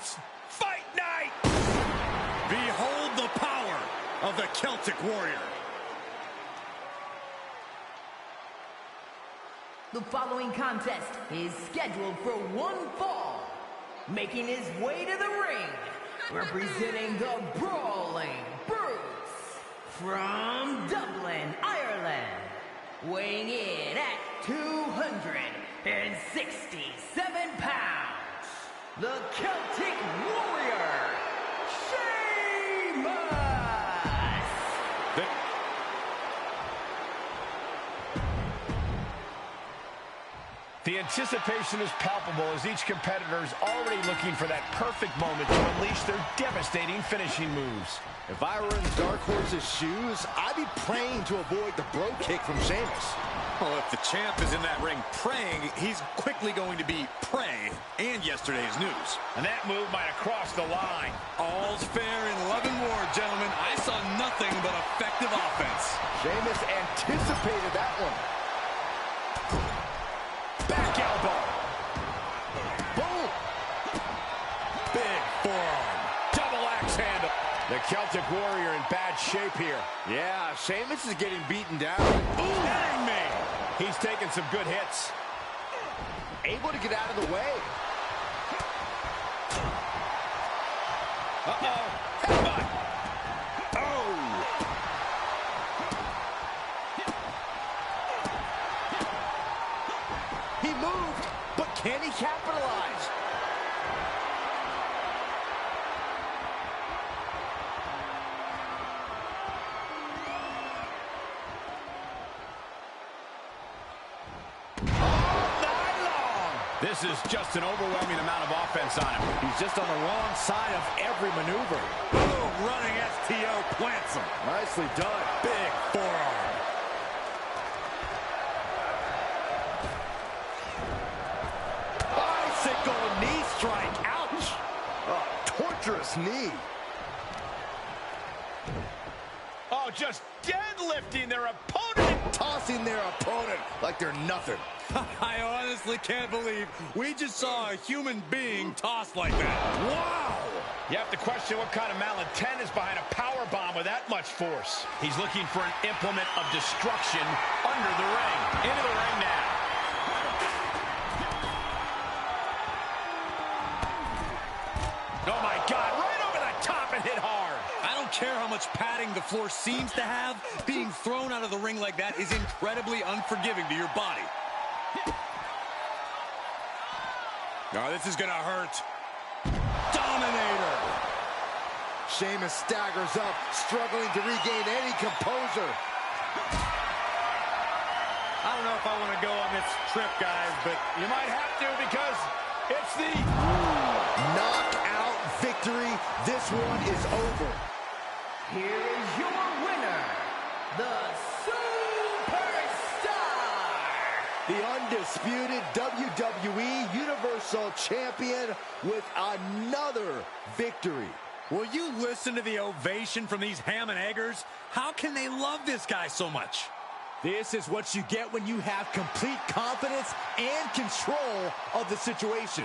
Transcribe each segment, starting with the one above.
It's fight night! Behold the power of the Celtic Warrior. The following contest is scheduled for one fall. Making his way to the ring, representing the Brawling Brutes from Dublin, Ireland, weighing in at 267 pounds, the Celtic Warrior, Sheamus! The anticipation is palpable as each competitor is already looking for that perfect moment to unleash their devastating finishing moves. If I were in the Dark Horse's shoes, I'd be praying to avoid the bro kick from Sheamus. Well, if the champ is in that ring praying, he's quickly going to be prey and yesterday's news. And that move might have crossed the line. All's fair in love and war, gentlemen. I saw nothing but effective offense. Sheamus anticipated that one. Back elbow. Boom. Big forearm. Double axe handle. The Celtic Warrior in bad shape here. Yeah, Sheamus is getting beaten down. Ooh, kidding me. He's taking some good hits. Able to get out of the way. Uh-oh. Headbutt. Oh. He moved, but can he capitalize? This is just an overwhelming amount of offense on him. He's just on the wrong side of every maneuver. Boom, running STO plants him. Nicely done. Big forearm. Bicycle knee strike. Ouch. Oh, torturous knee. Oh, just deadlifting their opponent. Tossing their opponent like they're nothing. I honestly can't believe we just saw a human being tossed like that. Wow! You have to question what kind of malintent is behind a power bomb with that much force. He's looking for an implement of destruction under the ring. Into the ring now. Oh my God, right over the top and hit hard. I don't care how much padding the floor seems to have. Being thrown out of the ring like that is incredibly unforgiving to your body. Oh, this is gonna hurt. Dominator. Sheamus staggers up, struggling to regain any composure. I don't know if I want to go on this trip, guys, but You might have to because it's the knockout victory. This one is over. Here is your winner, the The undisputed WWE Universal Champion with another victory. will you listen to the ovation from these ham and eggers? How can they love this guy so much? This is what you get when you have complete confidence and control of the situation.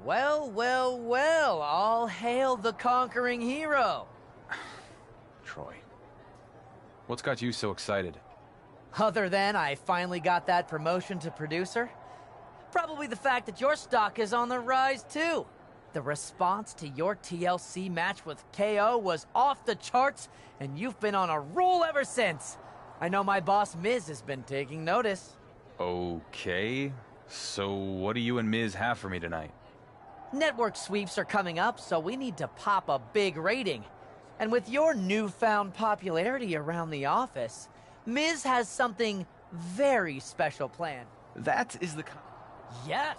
Well, well, well, all hail the conquering hero. Troy, what's got you so excited? Other than I finally got that promotion to producer? Probably the fact that your stock is on the rise, too. The response to your TLC match with KO was off the charts, and you've been on a roll ever since. I know my boss, Miz, has been taking notice. Okay, so what do you and Miz have for me tonight? Network sweeps are coming up, so we need to pop a big rating. And with your newfound popularity around the office, Miz has something very special planned. That is the... Yes!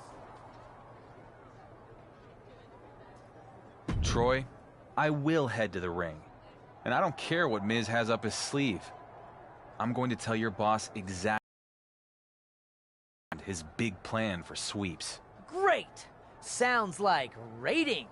Troy, I will head to the ring. And I don't care what Miz has up his sleeve. I'm going to tell your boss exactly his big plan for sweeps. Great! Sounds like ratings.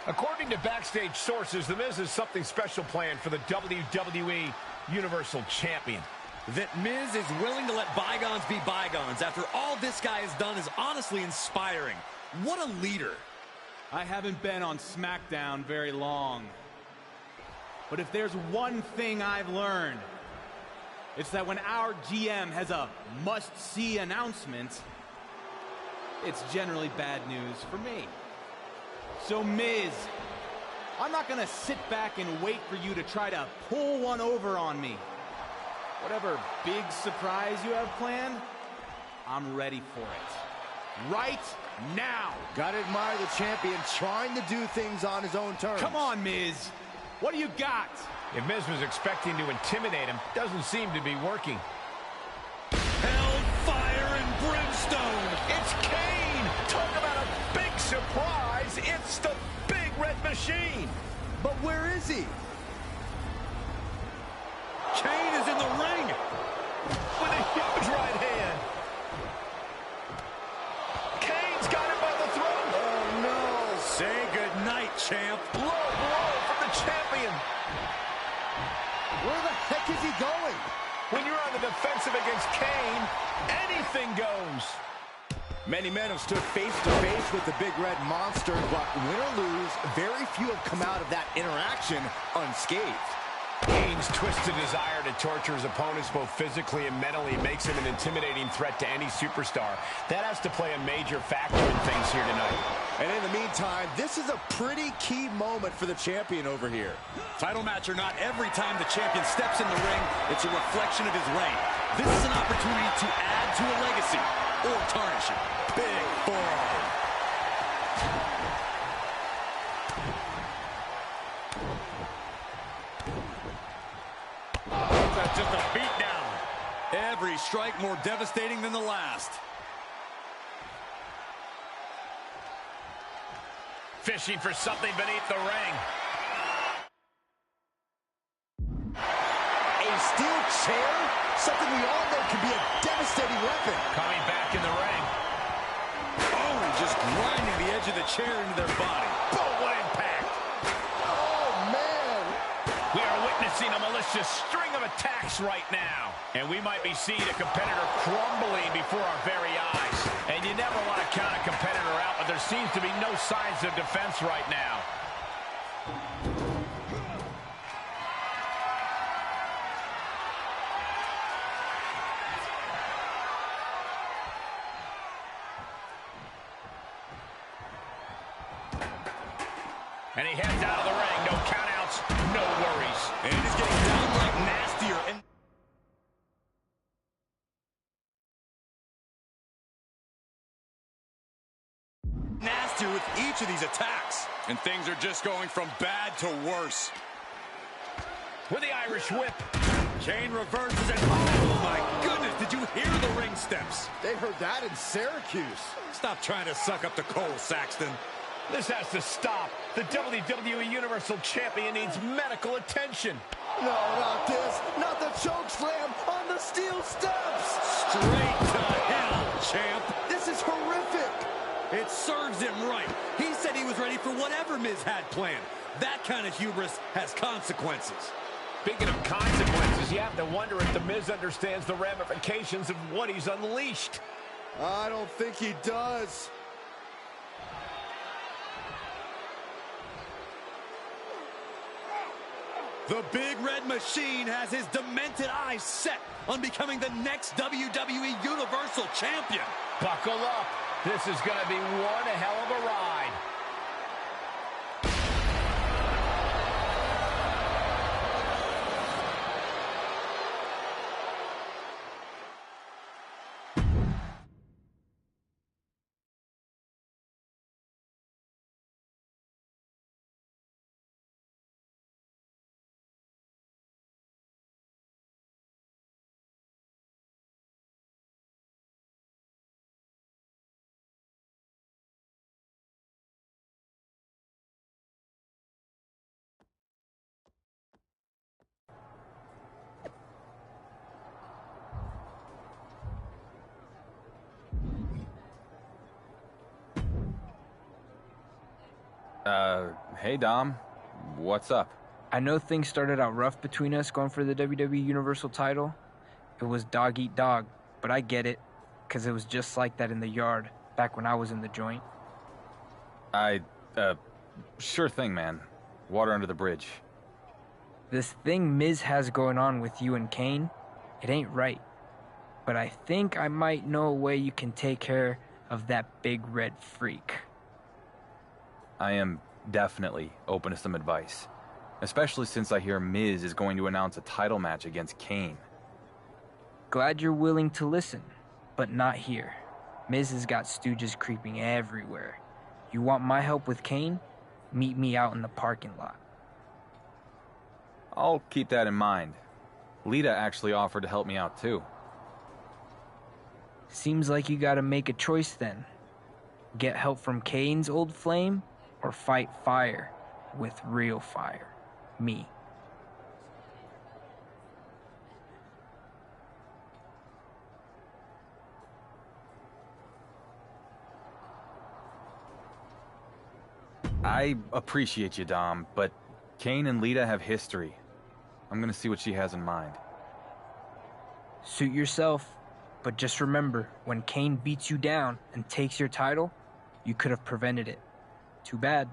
According to backstage sources, The Miz has something special planned for the WWE Universal Champion. That Miz is willing to let bygones be bygones after all this guy has done is honestly inspiring. What a leader. I haven't been on SmackDown very long. But if there's one thing I've learned, it's that when our GM has a must-see announcement, it's generally bad news for me. So, Miz, I'm not going to sit back and wait for you to try to pull one over on me. Whatever big surprise you have planned, I'm ready for it. Right now. Gotta admire the champion trying to do things on his own terms. Come on, Miz. What do you got? If Miz was expecting to intimidate him, doesn't seem to be working. Hellfire and brimstone. It's Kane! Talk about a big surprise! It's the Big Red Machine! But where is he? Kane is in the ring. With a huge right hand. Kane's got him by the throat. Oh, no. Say goodnight, champ. Low blow from the champion. Where the heck is he going? When you're on the defensive against Kane, anything goes. Many men have stood face-to-face with the Big Red Monster, but win or lose, very few have come out of that interaction unscathed. Kane's twisted desire to torture his opponents both physically and mentally makes him an intimidating threat to any superstar. That has to play a major factor in things here tonight. And in the meantime, this is a pretty key moment for the champion over here. Title match or not, every time the champion steps in the ring, it's a reflection of his reign. This is an opportunity to add to a legacy or tarnish it. Big forearm. That's just a beatdown. Every strike more devastating than the last. Fishing for something beneath the ring. A steel chair? Something we all know can be a devastating weapon. Coming back in the ring. Oh, just grinding the edge of the chair into their body. Boom, what impact. Oh, man. We are witnessing a malicious string of attacks right now. And we might be seeing a competitor crumbling before our very eyes. And you never want to count a competitor out, but there seems to be no signs of defense right now. And he heads out of the ring. No countouts, no worries. And he's getting downright nastier. And attacks. And things are just going from bad to worse. With the Irish whip. Kane reverses it. Oh, my goodness. Did you hear the ring steps? They heard that in Syracuse. Stop trying to suck up to Cole, Saxton. This has to stop. The WWE Universal Champion needs medical attention. No, not this. Not the choke slam on the steel steps. Straight to hell, champ. This is horrific. It serves him right. He said he was ready for whatever Miz had planned. That kind of hubris has consequences. Speaking of consequences, you have to wonder if The Miz understands the ramifications of what he's unleashed. I don't think he does. The Big Red Machine has his demented eyes set on becoming the next WWE Universal Champion. Buckle up. This is going to be one hell of a ride. Hey, Dom. What's up? I know things started out rough between us going for the WWE Universal title. It was dog eat dog, but I get it, because it was just like that in the yard, back when I was in the joint. Sure thing, man. Water under the bridge. This thing Miz has going on with you and Kane, it ain't right. But I think I might know a way you can take care of that big red freak. I am definitely open to some advice, especially since I hear Miz is going to announce a title match against Kane. Glad you're willing to listen, but not here. Miz has got stooges creeping everywhere. You want my help with Kane? Meet me out in the parking lot. I'll keep that in mind. Lita actually offered to help me out too. Seems like you gotta make a choice then. Get help from Kane's old flame, or fight fire with real fire. Me. I appreciate you, Dom, but Kane and Lita have history. I'm gonna see what she has in mind. Suit yourself, but just remember, when Kane beats you down and takes your title, you could have prevented it. Too bad.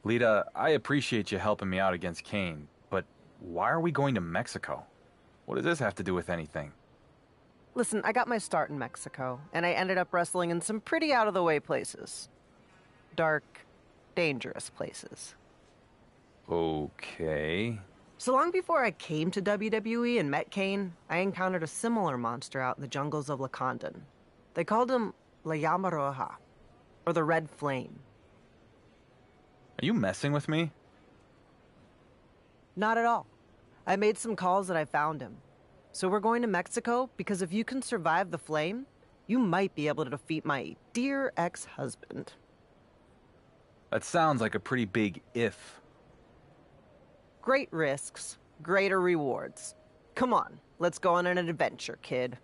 Lita, I appreciate you helping me out against Kane, but why are we going to Mexico? What does this have to do with anything? Listen, I got my start in Mexico, and I ended up wrestling in some pretty out-of-the-way places. Dark, dangerous places. Okay. So long before I came to WWE and met Kane, I encountered a similar monster out in the jungles of Lacandon. They called him La Llama Roja, or the Red Flame. Are you messing with me? Not at all. I made some calls and I found him. So we're going to Mexico because if you can survive the flame, you might be able to defeat my dear ex-husband. That sounds like a pretty big if. Great risks, greater rewards. Come on, Let's go on an adventure, kid.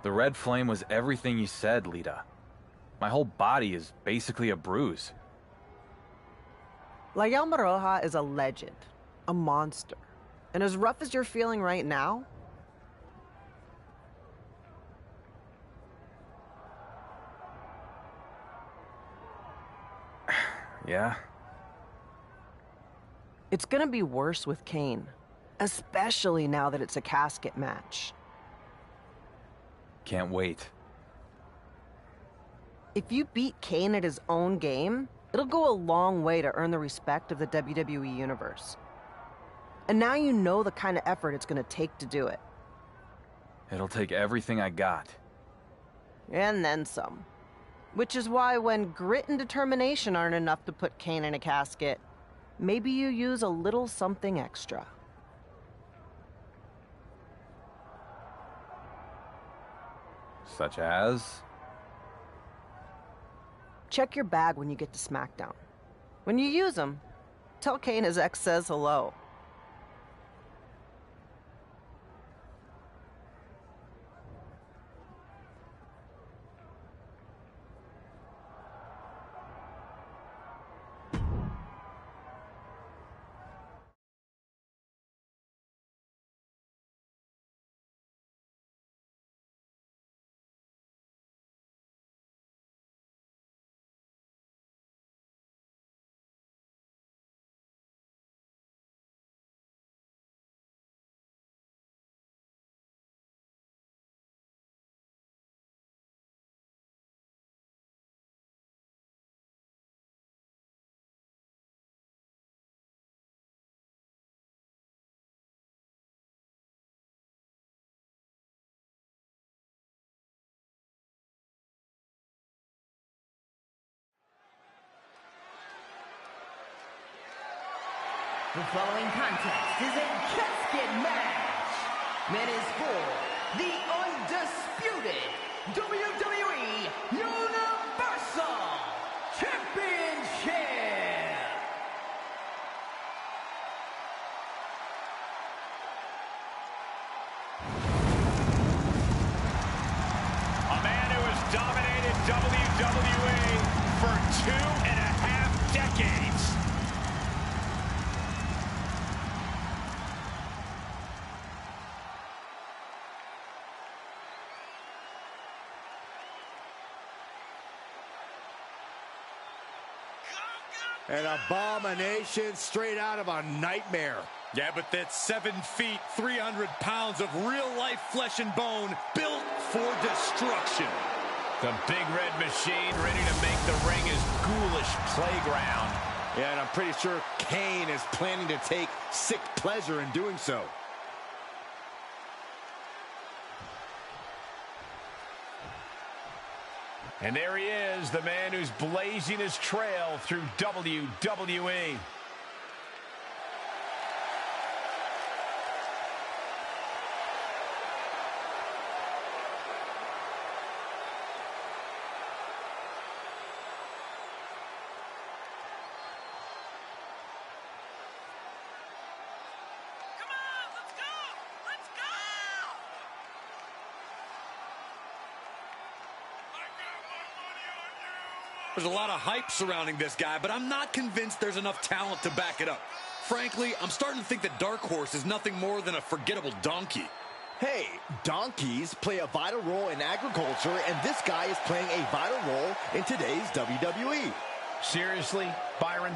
The red flame was everything you said, Lita. My whole body is basically a bruise. La Llama Roja is a legend, a monster. And as rough as you're feeling right now, Yeah? it's gonna be worse with Kane. Especially now that it's a casket match. Can't wait. If you beat Kane at his own game, it'll go a long way to earn the respect of the WWE Universe. And now you know the kind of effort it's gonna take to do it. It'll take everything I got. And then some. Which is why when grit and determination aren't enough to put Kane in a casket, maybe you use a little something extra. Such as? Check your bag when you get to SmackDown. When you use them, tell Kane his ex says hello. The following contest is a casket match. That is for the undisputed WWE Universal Championship. A man who has dominated WWE for 2.5 decades. An abomination straight out of a nightmare. Yeah, but that's 7 feet, 300 pounds of real-life flesh and bone built for destruction. The big red machine ready to make the ring his ghoulish playground. Yeah, and I'm pretty sure Kane is planning to take sick pleasure in doing so. And there he is, the man who's blazing his trail through WWE. There's a lot of hype surrounding this guy, but I'm not convinced there's enough talent to back it up. Frankly, I'm starting to think that Dark Horse is nothing more than a forgettable donkey. Hey, donkeys play a vital role in agriculture, and this guy is playing a vital role in today's WWE. Seriously, Byron?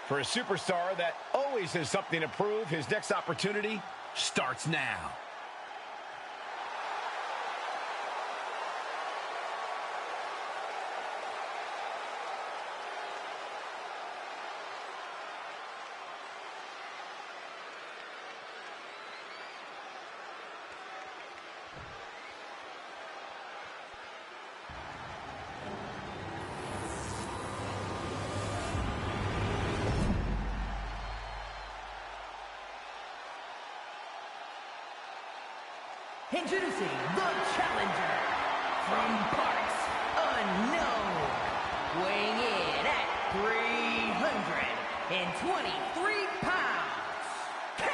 For a superstar that always has something to prove, his next opportunity starts now. Introducing the challenger from parts unknown, weighing in at 323 pounds, Kane!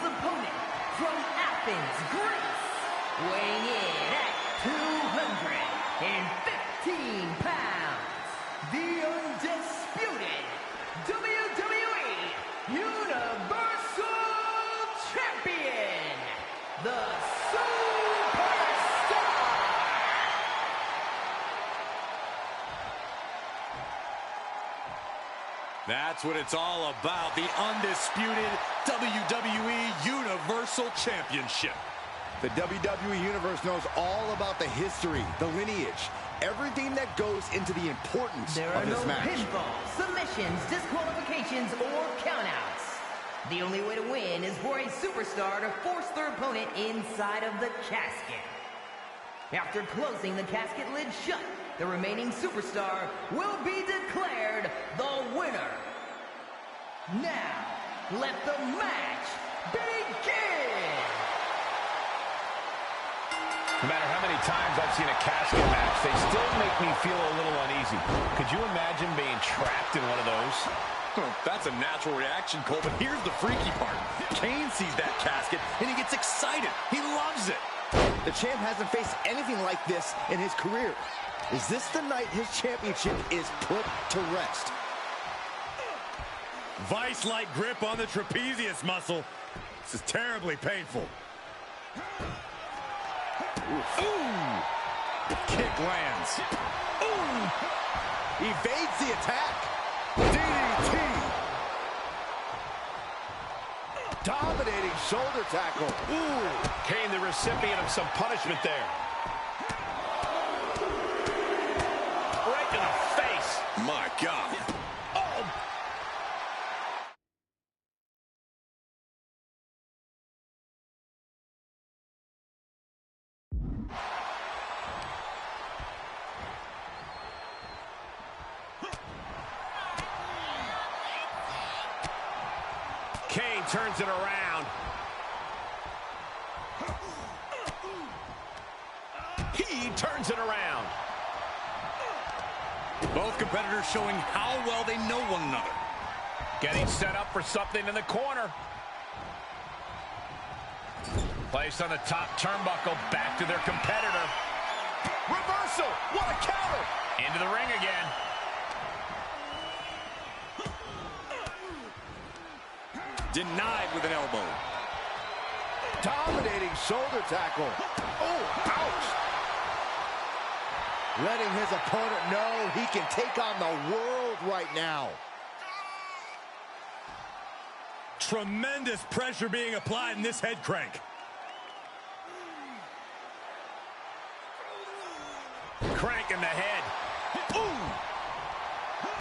opponent from Athens, Greece, weighing in at 215 pounds, the undisputed WWE Universal Champion, the Superstar. That's what it's all about, the undisputed WWE Universal Championship. The WWE Universe knows all about the history, the lineage, everything that goes into the importance There are of this no match. pinfalls, submissions, disqualifications, or countouts. The only way to win is for a superstar to force their opponent inside of the casket. After closing the casket lid shut, the remaining superstar will be declared the winner. Now, let the match begin! No matter how many times I've seen a casket match, they still make me feel a little uneasy. Could you imagine being trapped in one of those? That's a natural reaction, Cole, but here's the freaky part. Kane sees that casket, and he gets excited. He loves it. The champ hasn't faced anything like this in his career. Is this the night his championship is put to rest? Vice-like grip on the trapezius muscle. This is terribly painful. Ooh! The kick lands. Ooh! Evades the attack. DDT! Dominating shoulder tackle. Ooh! Kane, the recipient of some punishment there. Right in the face. My God. Oh! Kane turns it around. He turns it around. Both competitors showing how well they know one another. Getting set up for something in the corner. Placed on the top turnbuckle, back to their competitor. Reversal! What a counter! Into the ring again. Denied with an elbow. Dominating shoulder tackle. Oh, ouch! Letting his opponent know he can take on the world right now. Tremendous pressure being applied in this head crank. Crank in the head. Ooh!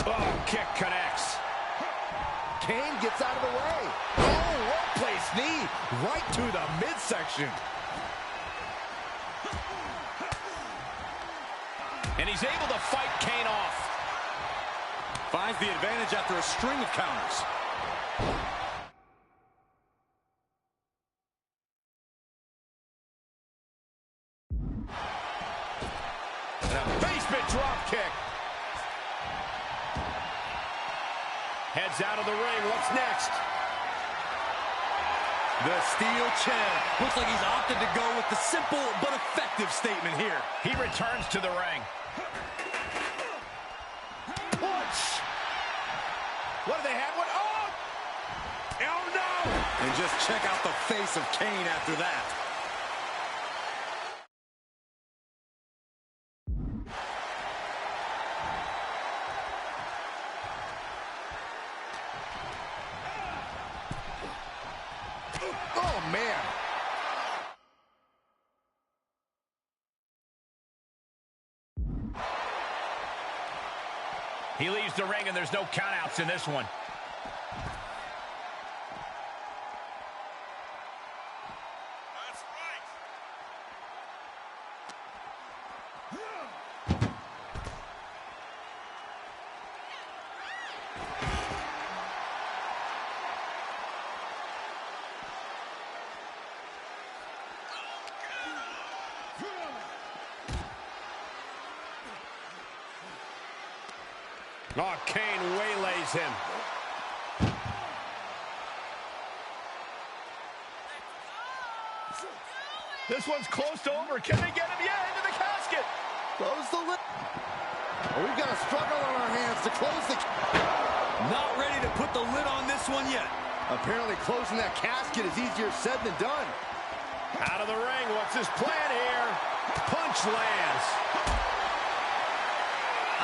Oh, kick connects. Kane gets out of the way. Oh, well-placed knee right to the midsection. And he's able to fight Kane off. Finds the advantage after a string of counters. And a basement drop kick. Heads out of the ring. What's next? The steel champ. Looks like he's opted to go with the simple but effective statement here. He returns to the ring. Punch! What do they have? What? Oh! Oh, no! And just check out the face of Kane after that. Oh, man. He leaves the ring, and there's no countouts in this one. Oh, Kane waylays him. This one's close to over. Can they get him? Yeah, into the casket. Close the lid. Oh, we've got a struggle on our hands to close the... Not ready to put the lid on this one yet. Apparently closing that casket is easier said than done. Out of the ring. What's his plan here? Punch lands.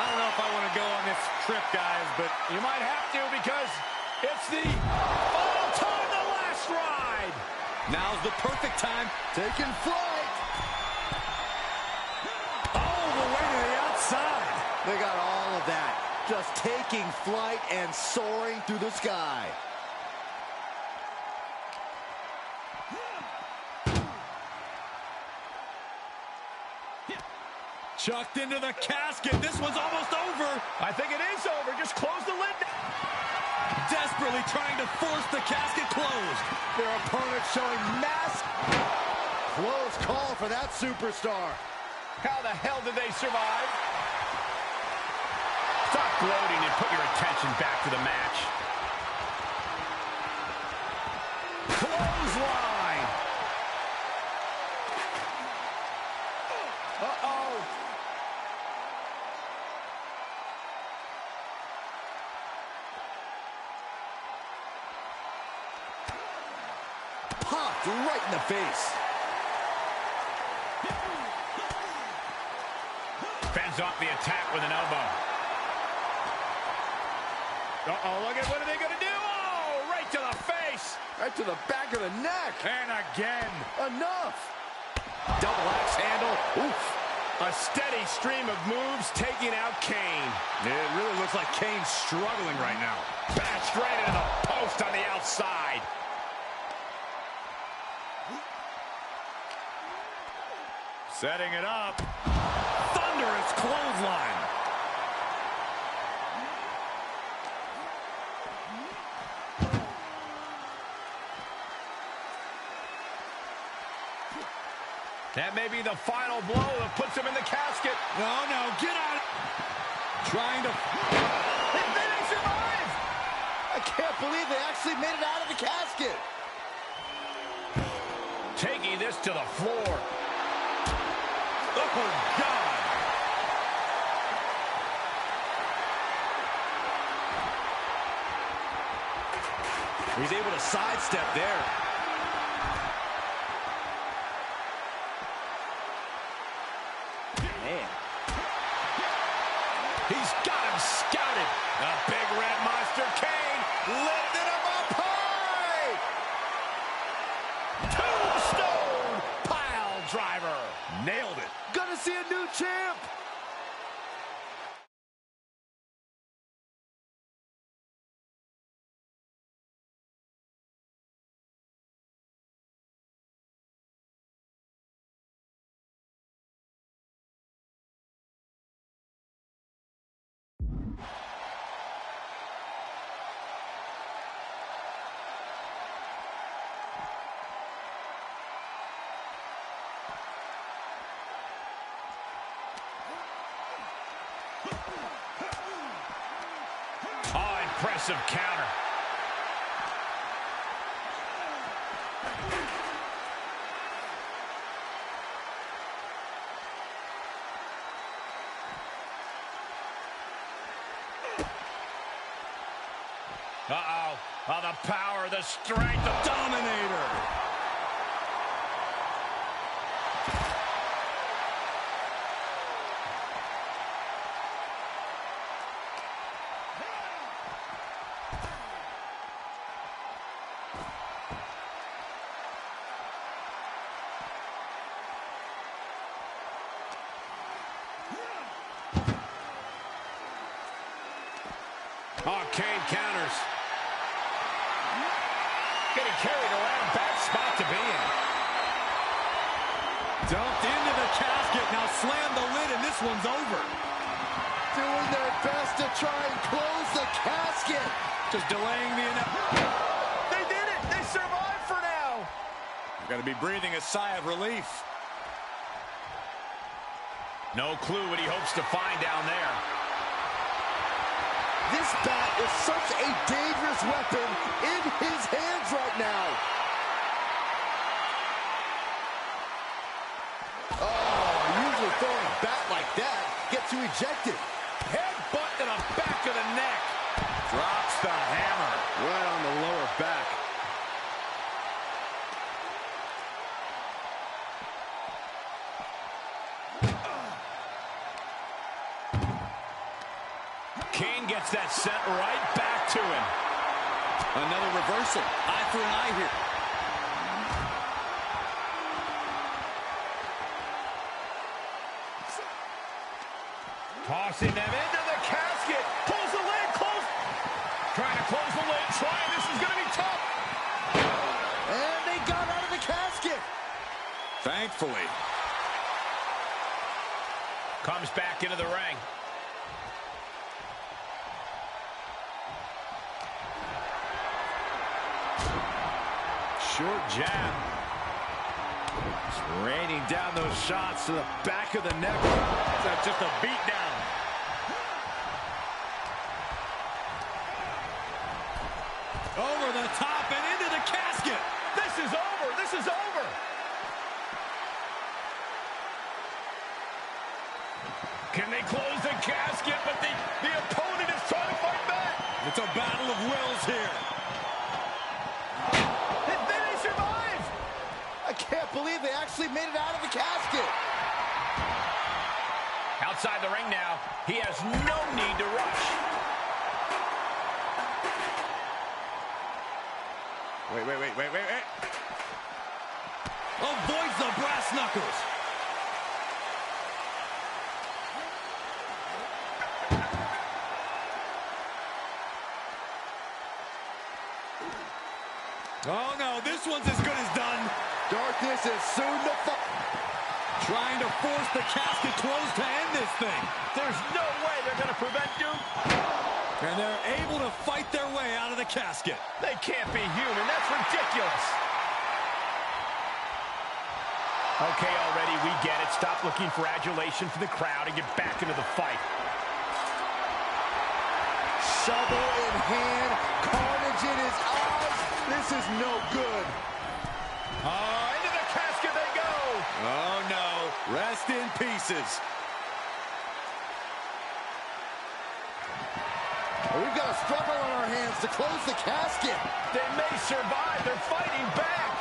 I don't know if I want to go on this trip, guys, but You might have to because it's the final time, the last ride. now's the perfect time. Taking flight. All the way to the outside. They got all of that. Just taking flight and soaring through the sky. Chucked into the casket. This one's almost over. I think it is over. Just close the lid. Desperately trying to force the casket closed. Their opponent showing mass. Close call for that superstar. How the hell did they survive? Stop gloating and put your attention back to the match. Clothesline. Uh-oh. Popped right in the face. Fends off the attack with an elbow. Uh-oh, look at what are they going to do? Oh, right to the face. Right to the back of the neck. And again. Enough. Double axe handle. Oof. A steady stream of moves taking out Kane. It really looks like Kane's struggling right now. Bashed right into the post on the outside. Setting it up. Thunderous clothesline. That may be the final blow that puts him in the casket. Oh, no. Get out. Trying to... They survive. I can't believe they actually made it out of the casket. Taking this to the floor. Oh, God. He's able to sidestep there. Man. He's got him scouted. A big red monster Kane lifted him up high. Tombstone pile driver. Nailed it. Gonna see a new champ. Oh, impressive counter. Uh-oh. Oh, the power, the strength, the Dominator. Oh, Kane counters. Getting carried around, bad spot to be in. Dumped into the casket. Now slam the lid, and this one's over. Doing their best to try and close the casket. Just delaying the... They did it! They survived for now! Going to be breathing a sigh of relief. No clue what he hopes to find down there. This bat is such a dangerous weapon in his hands right now. throwing a bat like that gets you ejected. Headbutt to the back of the neck. Drops the hammer. Right on the lower back. Kane gets that sent right back to him. Another reversal. Eye for an eye here. Tossing them into the casket. Pulls the lid. Close. Trying to close the lid. Trying. This is going to be tough. And they got out of the casket. Thankfully. Comes back into the ring. Short jab. Just raining down those shots to the back of the neck. That's just a beat down. Over the top and into the casket. This is over. This is over. Can they close the casket? But the opponent is trying to fight back. It's a battle of wills here. And then they survive. I can't believe they actually made it out of the casket. Outside the ring now. He has no need to rush. Wait. Avoids the brass knuckles. Oh no, this one's as good as done. Darkness is soon to fall. Trying to force the casket closed to end this thing. There's no way they're going to prevent Duke. And they're able to fight their way out of the casket. They can't be human. That's ridiculous. Okay, already, we get it. Stop looking for adulation from the crowd and get back into the fight. Shovel in hand, carnage in his eyes. This is no good. Into the casket they go. Oh no, rest in pieces. We've got a struggle on our hands to close the casket. They may survive. They're fighting back.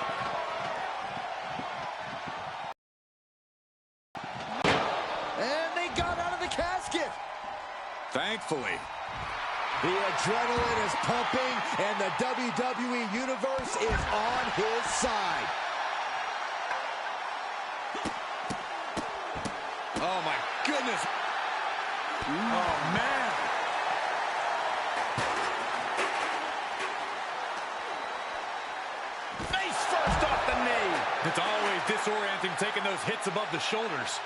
And they got out of the casket. Thankfully. The adrenaline is pumping, and the WWE Universe is on his side. Oh my goodness. Oh man. Face first off the knee. It's always disorienting taking those hits above the shoulders.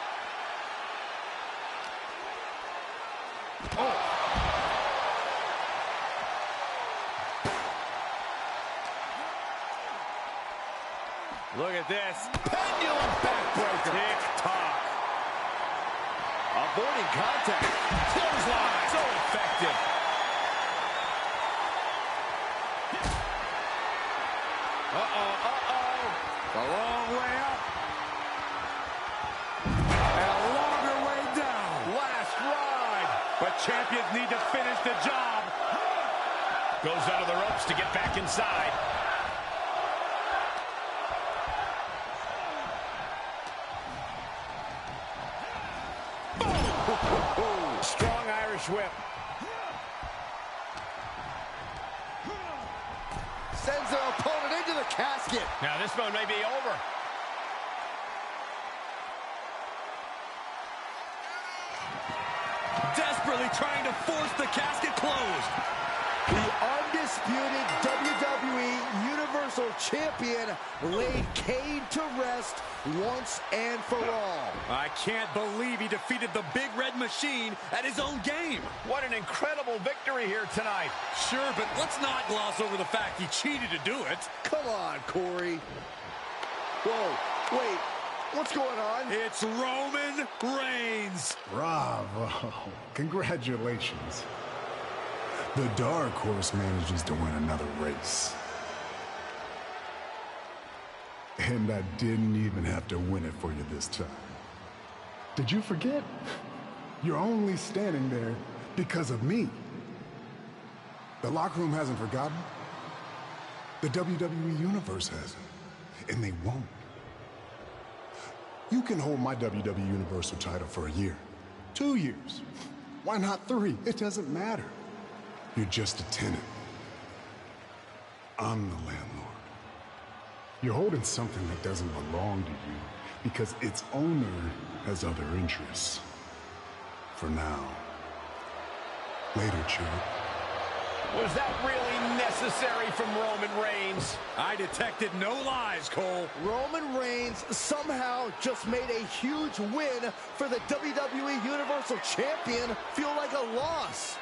Oh. Look at this. Pendulum backbreaker. Tick-tock. Avoiding contact. Clothesline. So effective. A long way up. And a longer way down. Last ride. But champions need to finish the job. Goes under the ropes to get back inside. Strong Irish whip. Sends their opponent into the casket. Now this one may be over. Desperately trying to force the casket closed. The undisputed WWE Universal Champion laid Kane to rest once and for all. I can't believe he defeated the Big Red Machine at his own game. What an incredible victory here tonight. Sure, but let's not gloss over the fact he cheated to do it. Come on, Corey. Whoa, wait, what's going on? It's Roman Reigns. Bravo. Congratulations. The Dark Horse manages to win another race. And I didn't even have to win it for you this time. Did you forget? You're only standing there because of me. The locker room hasn't forgotten. The WWE Universe hasn't. And they won't. You can hold my WWE Universal title for a year, 2 years. Why not 3? It doesn't matter. You're just a tenant. I'm the landlord. You're holding something that doesn't belong to you because its owner has other interests. For now. Later, Chuck. Was that really necessary from Roman Reigns? I detected no lies, Cole. Roman Reigns somehow just made a huge win for the WWE Universal Champion feel like a loss.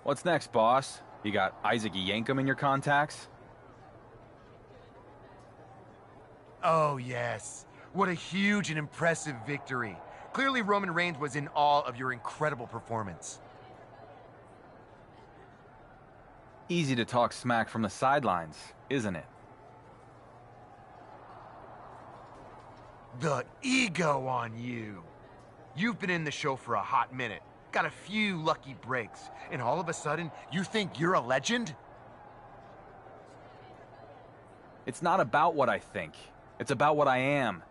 What's next, boss? You got Isaac Yankum in your contacts? Oh, yes. What a huge and impressive victory. Clearly, Roman Reigns was in awe of your incredible performance. Easy to talk smack from the sidelines, isn't it? The ego on you. You've been in the show for a hot minute, got a few lucky breaks, and all of a sudden, you think you're a legend? It's not about what I think. It's about what I am.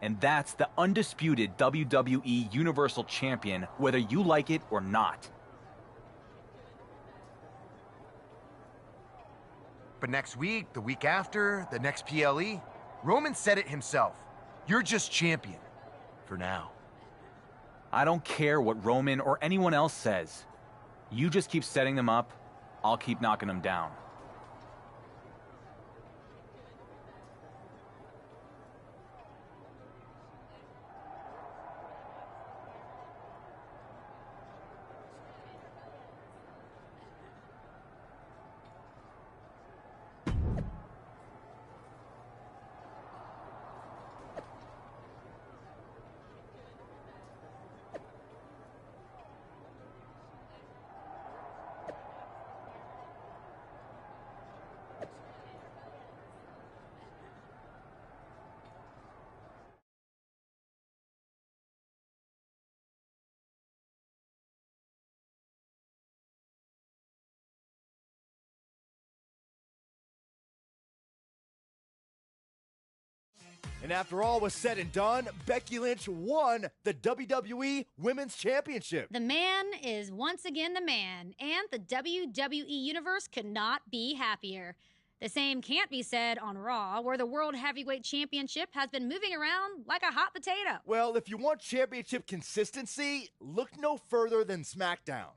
And that's the undisputed WWE Universal Champion, whether you like it or not. But next week, the week after, the next PLE, Roman said it himself. You're just champion. For now. I don't care what Roman or anyone else says. You just keep setting them up, I'll keep knocking them down. And after all was said and done, Becky Lynch won the WWE Women's Championship. The man is once again the man, and the WWE Universe could not be happier. The same can't be said on Raw, where the World Heavyweight Championship has been moving around like a hot potato. Well, if you want championship consistency, look no further than SmackDown.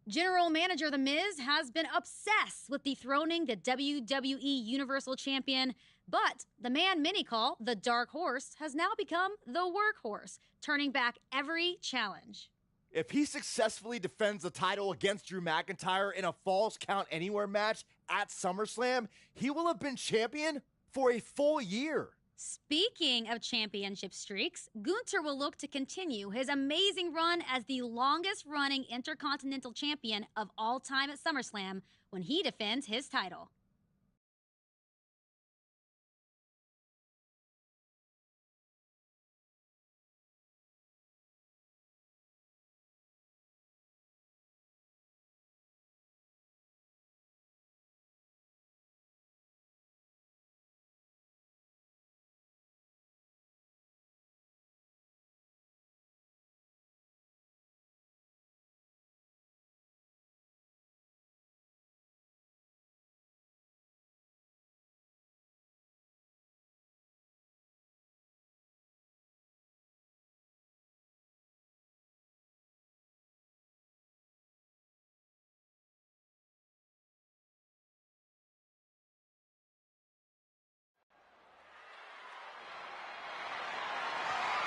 General Manager The Miz has been obsessed with dethroning the WWE Universal Champion, but the man many call the Dark Horse has now become the Workhorse, turning back every challenge. If he successfully defends the title against Drew McIntyre in a Falls Count Anywhere match at SummerSlam, he will have been champion for a full year. Speaking of championship streaks, Gunther will look to continue his amazing run as the longest-running Intercontinental Champion of all time at SummerSlam when he defends his title.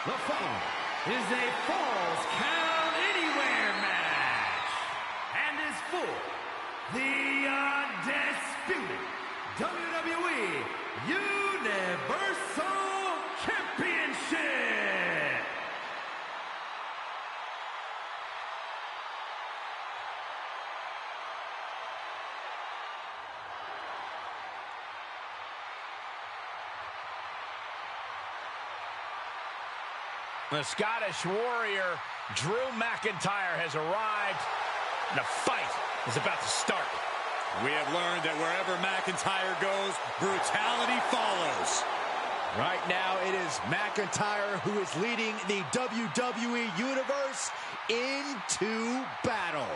The following is a Falls Count Anywhere match and is for the undisputed WWE Universal Championship. The Scottish Warrior, Drew McIntyre, has arrived. The fight is about to start. We have learned that wherever McIntyre goes, brutality follows. Right now, it is McIntyre who is leading the WWE Universe into battle.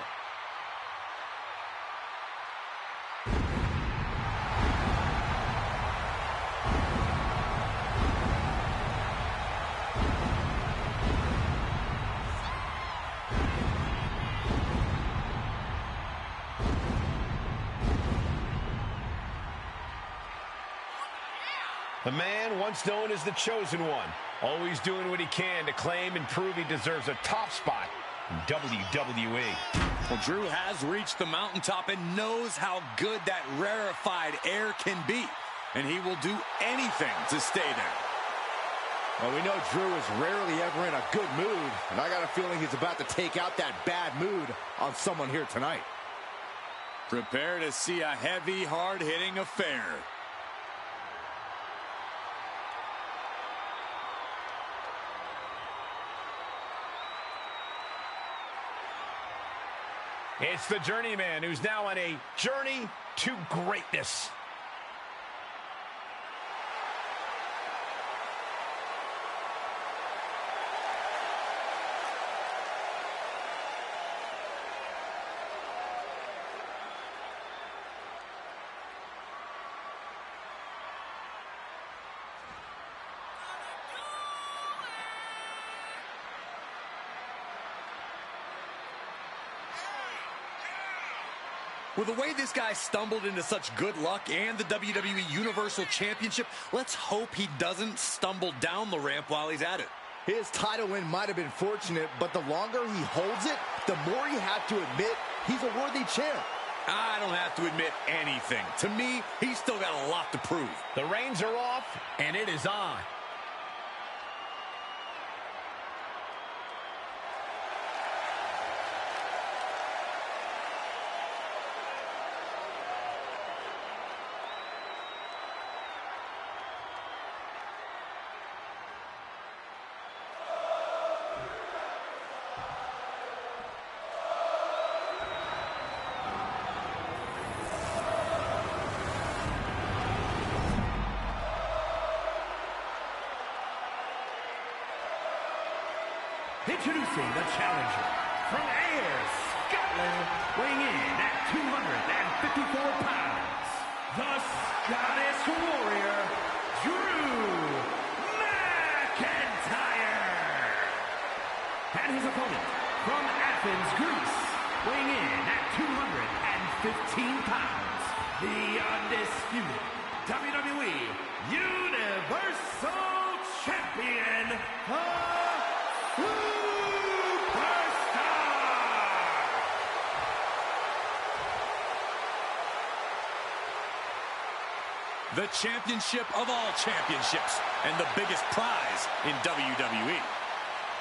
The man once known as the Chosen One, always doing what he can to claim and prove he deserves a top spot in WWE. Well, Drew has reached the mountaintop and knows how good that rarefied air can be. And he will do anything to stay there. Well, we know Drew is rarely ever in a good mood, and I got a feeling he's about to take out that bad mood on someone here tonight. Prepare to see a heavy, hard-hitting affair. It's the Journeyman who's now on a journey to greatness. With the way this guy stumbled into such good luck and the WWE Universal Championship, let's hope he doesn't stumble down the ramp while he's at it. His title win might have been fortunate, but the longer he holds it, the more you have to admit he's a worthy champ. I don't have to admit anything. To me, he's still got a lot to prove. The reins are off, and it is on. Introducing the challenger from Ayr, Scotland, weighing in at 254 pounds, the Scottish Warrior, Drew McIntyre. And his opponent from Athens, Greece, weighing in at 215 pounds, the undisputed WWE Universal Champion, The championship of all championships and the biggest prize in WWE.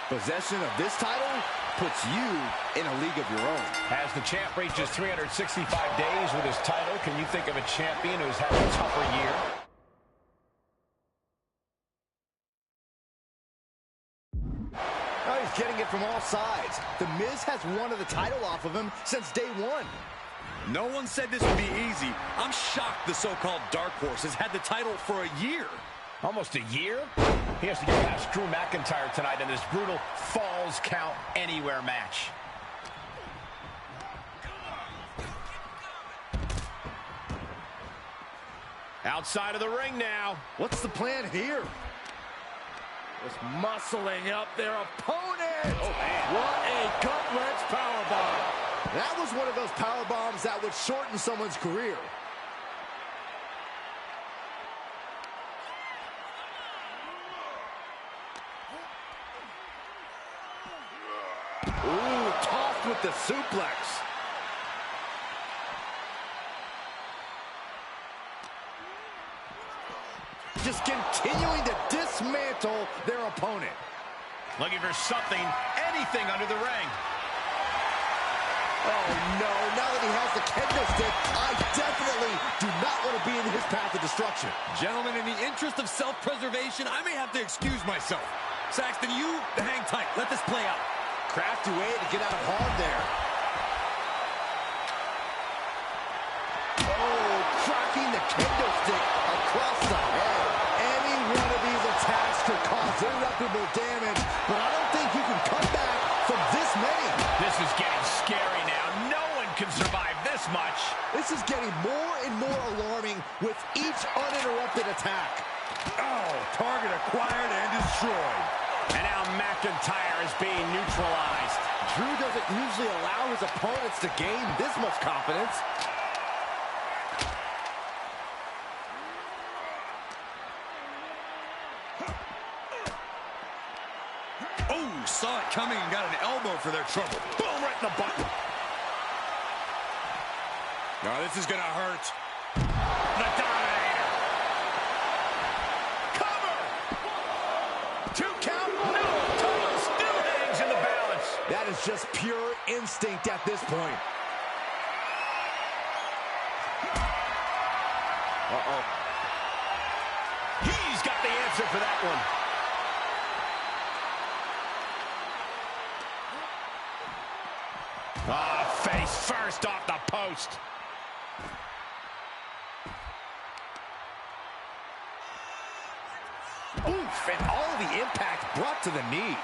Possession of this title puts you in a league of your own. As the champ reaches 365 days with his title, can you think of a champion who's had a tougher year? Oh, he's getting it from all sides. The Miz has wanted the title off of him since day one. No one said this would be easy. I'm shocked the so-called Dark Horse has had the title for a year. Almost a year? He has to get past Drew McIntyre tonight in this brutal Falls Count Anywhere match. Outside of the ring now. What's the plan here? Just muscling up their opponent. Oh, man. What a gut-wrench powerbomb. That was one of those power bombs that would shorten someone's career. Ooh, tossed with the suplex. Just continuing to dismantle their opponent. Looking for something, anything under the ring. Oh no, now that he has the kendo stick, I definitely do not want to be in his path of destruction. Gentlemen, in the interest of self-preservation, I may have to excuse myself. Saxton, you hang tight. Let this play out. Crafty way to get out of harm there. Oh, cracking the kendo stick across the head. Any one of these attacks could cause irreparable damage, but I don't think you can come back from this many. This is getting scary now. No one can survive this much. This is getting more and more alarming with each uninterrupted attack. Oh, target acquired and destroyed. And now McIntyre is being neutralized. Drew doesn't usually allow his opponents to gain this much confidence. Oh, saw it coming and got an elbow for their trouble. Boom, right in the button. Oh, this is gonna hurt. The Dominator. Cover! 2 count. No, title still hangs in the balance. That is just pure instinct at this point. Uh-oh. He's got the answer for that one. Face first off the post. Oof, and all the impact brought to the knee.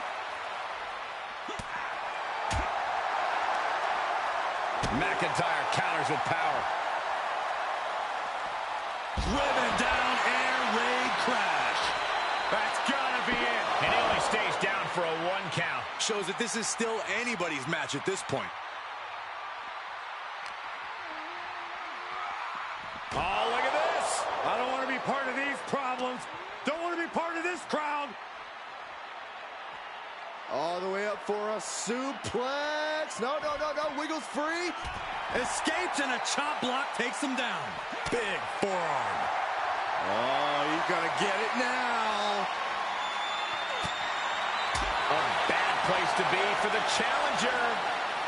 McIntyre counters with power. Driven down, air raid crash. That's gotta be it. And he only stays down for a 1 count. Shows that this is still anybody's match at this point. Oh, look at this. I don't want to be part of these problems. Don't want to be part of this crowd. All the way up for a suplex. No, no, no, no. Wiggles free. Escapes and a chop block takes him down. Big forearm. Oh, you gotta get it now. A bad place to be for the challenger.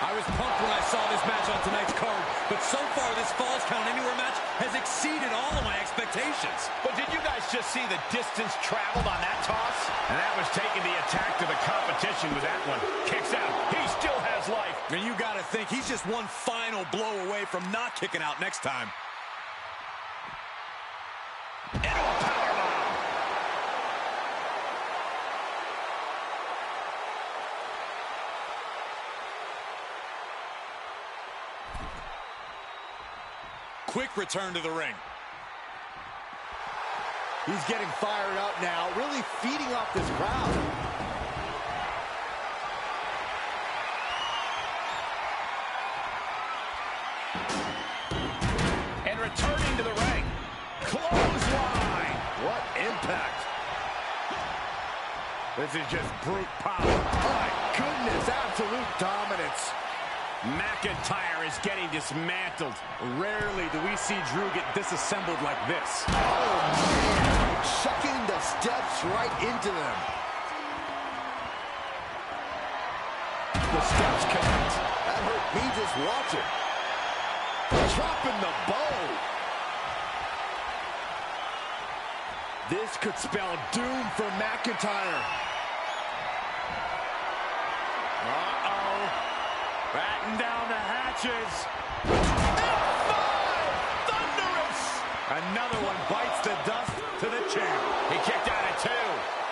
I was pumped when I saw this match on tonight's card, but so far this Falls Count Anywhere match has exceeded all of my expectations. But did you guys just see the distance traveled on that toss? And that was taking the attack to the competition with that one. Kicks out. He still has life. And you gotta think he's just one final blow away from not kicking out next time. Into a powerbomb. Quick return to the ring. He's getting fired up now, really feeding off this crowd. And returning to the ring. Clothesline. What impact. This is just brute power. My goodness, absolute dominance. McIntyre is getting dismantled. Rarely do we see Drew get disassembled like this. Oh, man. Chucking the steps right into them. The steps connect. That hurt me just watching. Dropping the bow. This could spell doom for McIntyre. Uh-oh. Batten down the hatches. Thunderous! Another one bites the dust to the champ. He kicked out at 2.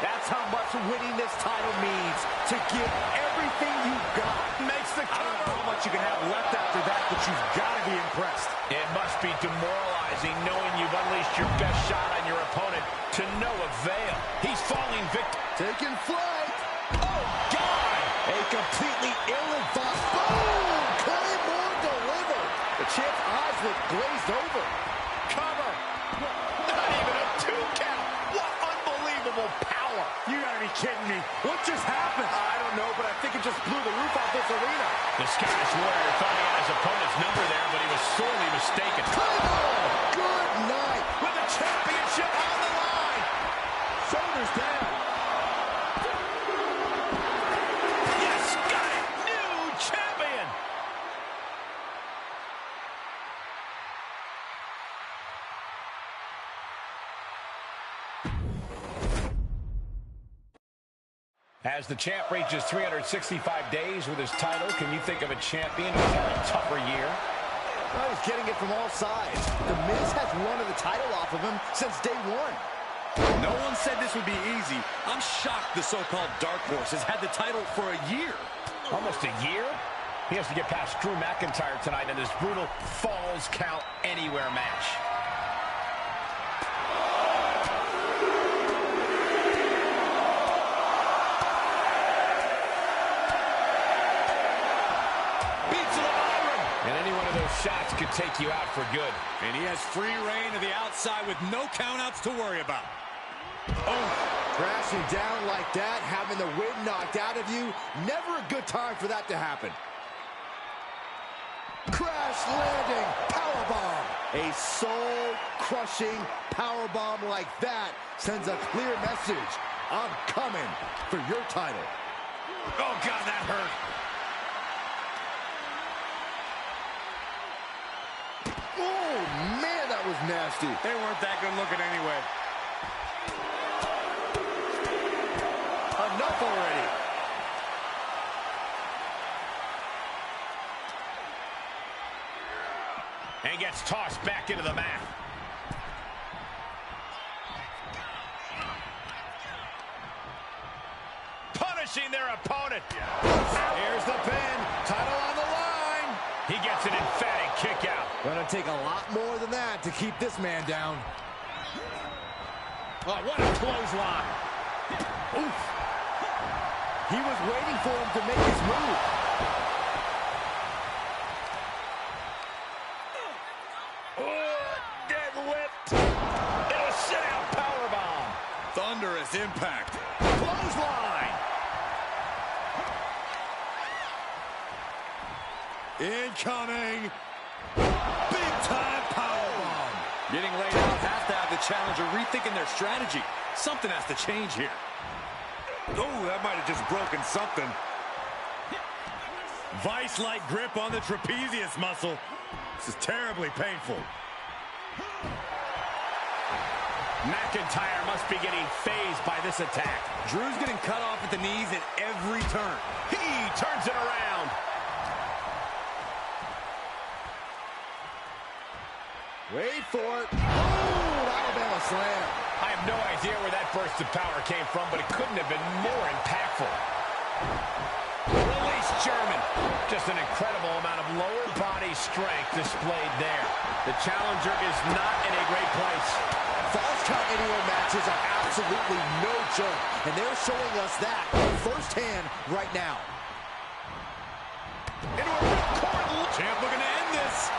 That's how much winning this title means. To give everything you've got. Makes the cover. I don't know how much you can have left after that, but you've got to be impressed. It must be demoralizing knowing you've unleashed your best shot on your opponent to no avail. He's falling victim. Taking flight. Oh, God! A completely ill-advised. Boom! Claymore delivered. The champ's eyes look glazed over. Cover. Not even a 2 count. What unbelievable power. more. You gotta be kidding me. What just happened? I don't know, but I think it just blew the roof off this arena. The Scottish Warrior thought he had his opponent's number there, but he was sorely mistaken. Good night. With the championship on the line. Shoulders down. Yes, got it. New champion. As the champ reaches 365 days with his title, can you think of a champion who's had a tougher year? Well, he's getting it from all sides. The Miz has wanted the title off of him since day one. No one said this would be easy. I'm shocked the so-called Dark Horse has had the title for a year. Almost a year? He has to get past Drew McIntyre tonight in this brutal Falls Count Anywhere match. Shots could take you out for good. And he has free reign to the outside with no countouts to worry about. Oh, crashing down like that, having the wind knocked out of you, never a good time for that to happen. Crash landing, powerbomb. A soul-crushing powerbomb like that sends a clear message. I'm coming for your title. Oh, God, that hurt. Oh, man, that was nasty. They weren't that good looking anyway. Enough already. And gets tossed back into the mat. Punishing their opponent. Here's the pin. Title on the line. He gets an emphatic kick out. Gonna take a lot more than that to keep this man down. Oh, what a clothesline. Oof. He was waiting for him to make his move. Deadlift. And a sit-out powerbomb. Thunderous impact. Clothesline. Incoming. Big-time powerbomb. Getting laid out has to have the challenger rethinking their strategy. Something has to change here. Oh, that might have just broken something. Vice-like grip on the trapezius muscle. This is terribly painful. McIntyre must be getting phased by this attack. Drew's getting cut off at the knees at every turn. He turns it around. Wait for it. Oh, Alabama slam. I have no idea where that burst of power came from, but it couldn't have been more impactful. Release German. Just an incredible amount of lower body strength displayed there. The challenger is not in a great place. Falls Count Anywhere matches are absolutely no joke, and they're showing us that firsthand right now. Into a ripcord. Champ looking to end this.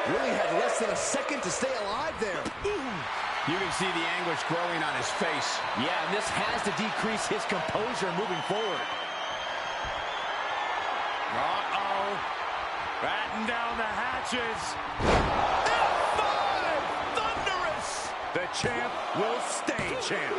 Really had less than a second to stay alive there. Ooh. You can see the anguish growing on his face. Yeah, and this has to decrease his composure moving forward. Uh-oh. Batten down the hatches. F5! Thunderous! The champ will stay champ.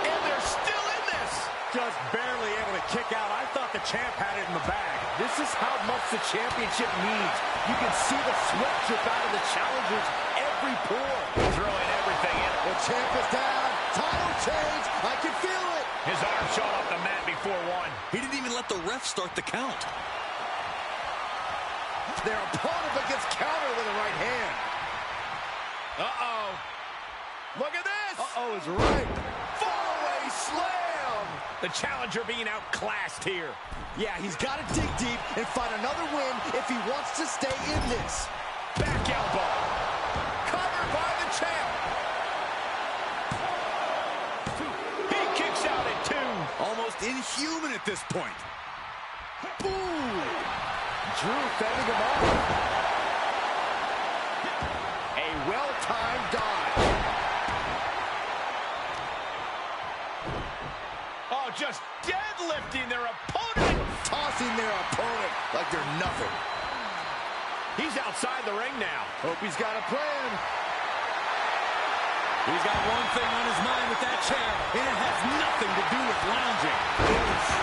And they're still in this. Just barely able to kick out. I thought the champ had it in the bag. This is how much the championship means. You can see the sweat drip out of the challengers every pore. Throwing everything in. The champ is down. Title change. I can feel it. His arm shot off the mat before one. He didn't even let the ref start the count. Their opponent gets countered with a right hand. Uh-oh. Look at this. Uh-oh is right. Fallaway slam. The challenger being outclassed here. Yeah, he's got to dig deep and find another win if he wants to stay in this. Back elbow. Covered by the champ. He kicks out at 2. Almost inhuman at this point. Ooh. Drew fending him off. A time dodge. Oh, just deadlifting their opponent. Tossing their opponent like they're nothing. He's outside the ring now. Hope he's got a plan. He's got one thing on his mind with that chair, and it has nothing to do with lounging.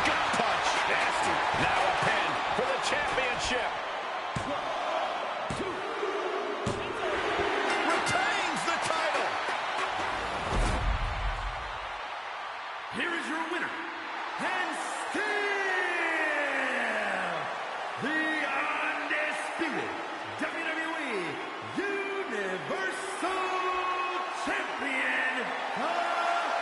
Gut punch. Nasty. Now a pin for the championship. Retains the title. Here is your winner, and still the undisputed WWE Universal Champion, the Superstar.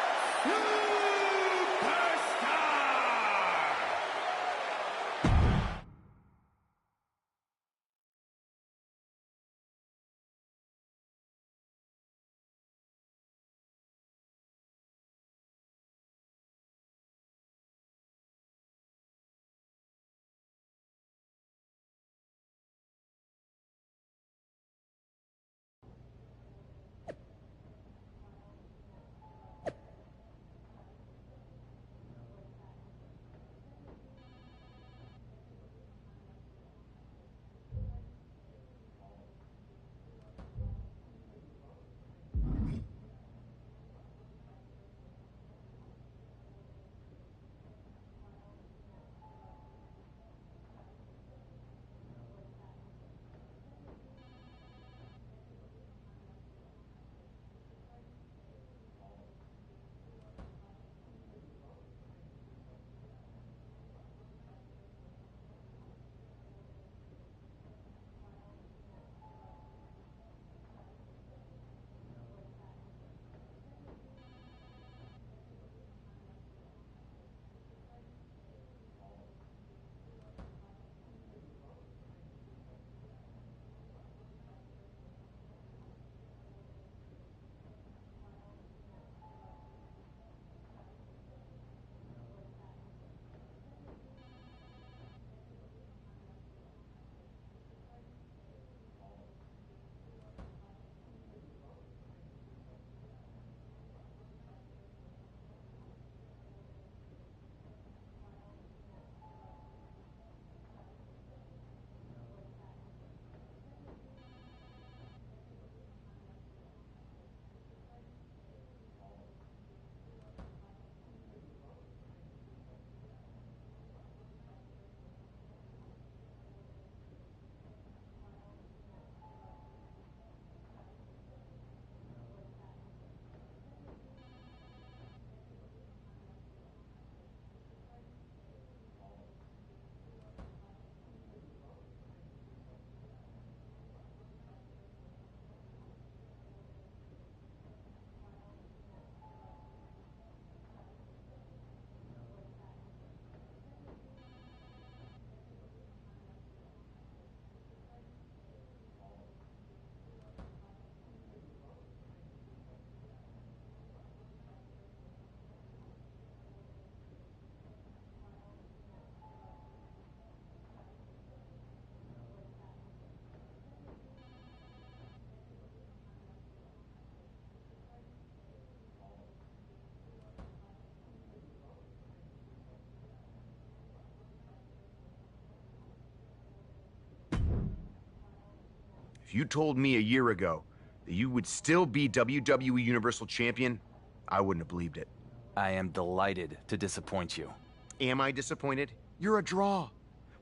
If you told me a year ago that you would still be WWE Universal Champion, I wouldn't have believed it. I am delighted to disappoint you. Am I disappointed? You're a draw.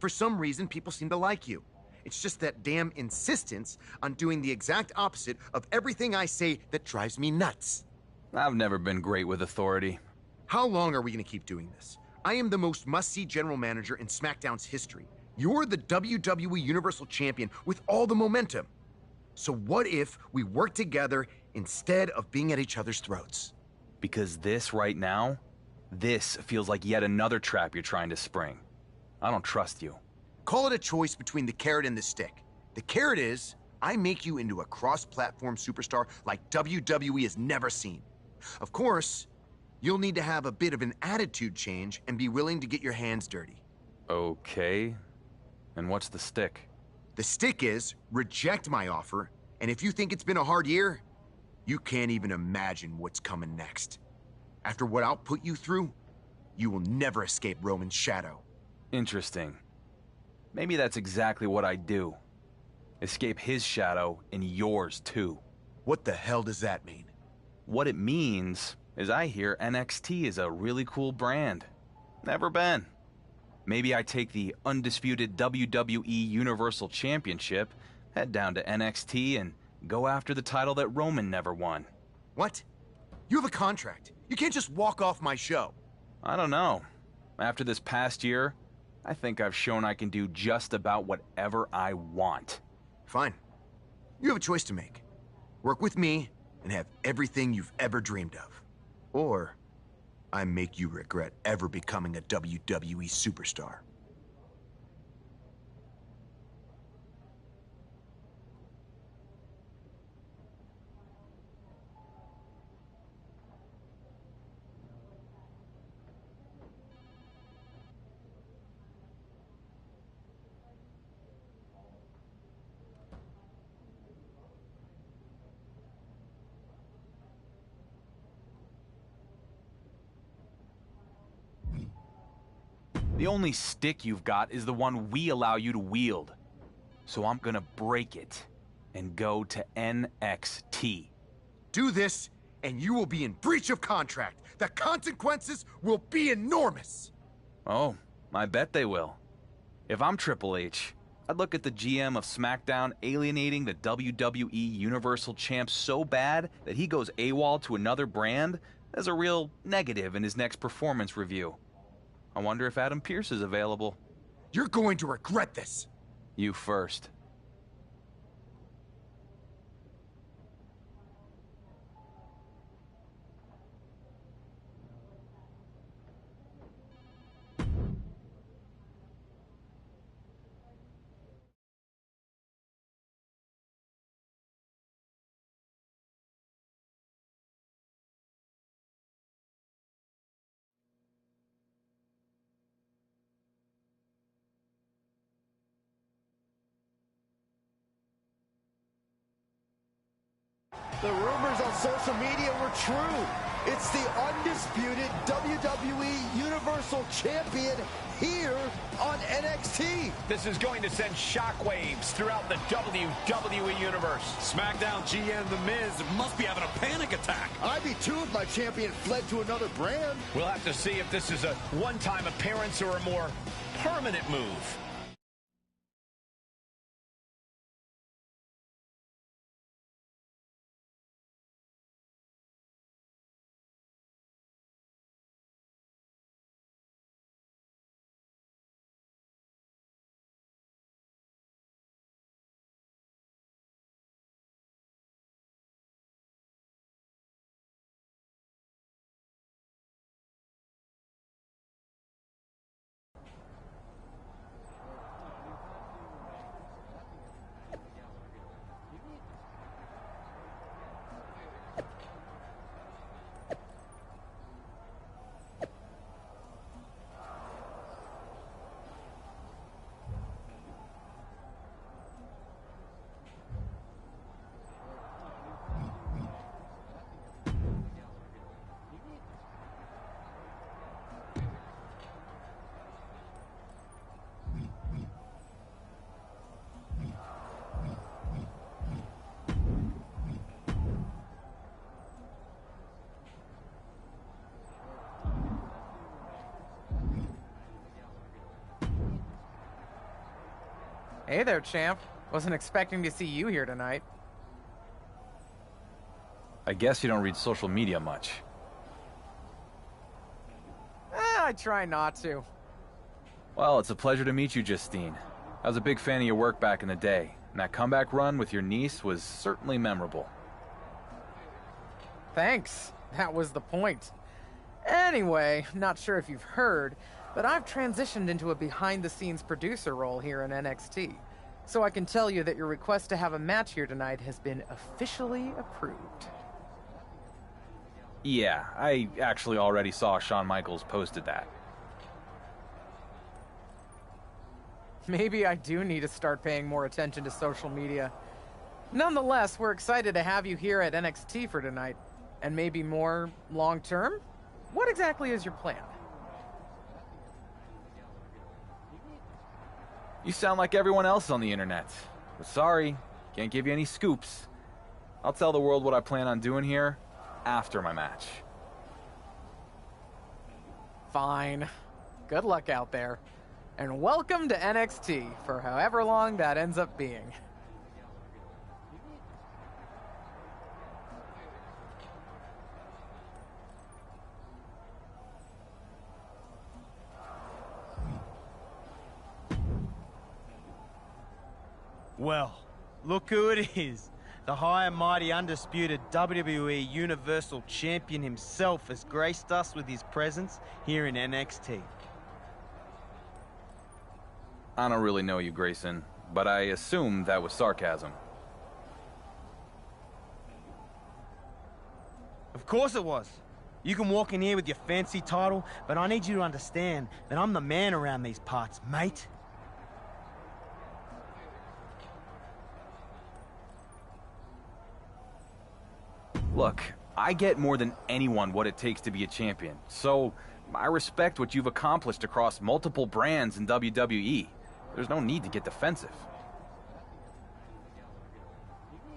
For some reason, people seem to like you. It's just that damn insistence on doing the exact opposite of everything I say that drives me nuts. I've never been great with authority. How long are we going to keep doing this? I am the most must-see general manager in SmackDown's history. You're the WWE Universal Champion with all the momentum. So what if we work together instead of being at each other's throats? Because this right now, this feels like yet another trap you're trying to spring. I don't trust you. Call it a choice between the carrot and the stick. The carrot is, I make you into a cross-platform superstar like WWE has never seen. Of course, you'll need to have a bit of an attitude change and be willing to get your hands dirty. Okay. And what's the stick? The stick is, reject my offer, and if you think it's been a hard year, You can't even imagine what's coming next. After what I'll put you through, you will never escape Roman's shadow. Interesting. Maybe that's exactly what I do. Escape his shadow and yours too. What the hell does that mean? What it means is I hear NXT is a really cool brand. Never been. Maybe I take the undisputed WWE Universal Championship, head down to NXT, and go after the title that Roman never won. What? You have a contract. You can't just walk off my show. I don't know. After this past year, I think I've shown I can do just about whatever I want. Fine. You have a choice to make. Work with me and have everything you've ever dreamed of. Or I make you regret ever becoming a WWE superstar. The only stick you've got is the one we allow you to wield. So I'm gonna break it and go to NXT. Do this, and you will be in breach of contract. The consequences will be enormous. Oh, I bet they will. If I'm Triple H, I'd look at the GM of SmackDown alienating the WWE Universal Champ so bad that he goes AWOL to another brand as a real negative in his next performance review. I wonder if Adam Pearce is available. You're going to regret this. You first. The rumors on social media were true. It's the undisputed WWE Universal Champion here on NXT. This is going to send shockwaves throughout the WWE Universe. SmackDown GM The Miz must be having a panic attack. I'd be too if my champion fled to another brand. We'll have to see if this is a one-time appearance or a more permanent move. Hey there, champ. Wasn't expecting to see you here tonight. I guess you don't read social media much. I try not to. Well, it's a pleasure to meet you, Justine. I was a big fan of your work back in the day, and that comeback run with your niece was certainly memorable. Thanks. That was the point. Anyway, not sure if you've heard, but I've transitioned into a behind-the-scenes producer role here in NXT. So I can tell you that your request to have a match here tonight has been officially approved. Yeah, I actually already saw Shawn Michaels posted that. Maybe I do need to start paying more attention to social media. Nonetheless, we're excited to have you here at NXT for tonight. And maybe more long-term? What exactly is your plan? You sound like everyone else on the internet. But sorry, can't give you any scoops. I'll tell the world what I plan on doing here after my match. Fine. Good luck out there. And welcome to NXT, for however long that ends up being. Well, look who it is. The high and mighty undisputed WWE Universal Champion himself has graced us with his presence here in NXT. I don't really know you, Grayson, but I assume that was sarcasm. Of course it was. You can walk in here with your fancy title, but I need you to understand that I'm the man around these parts, mate. Look, I get more than anyone what it takes to be a champion, so I respect what you've accomplished across multiple brands in WWE. There's no need to get defensive.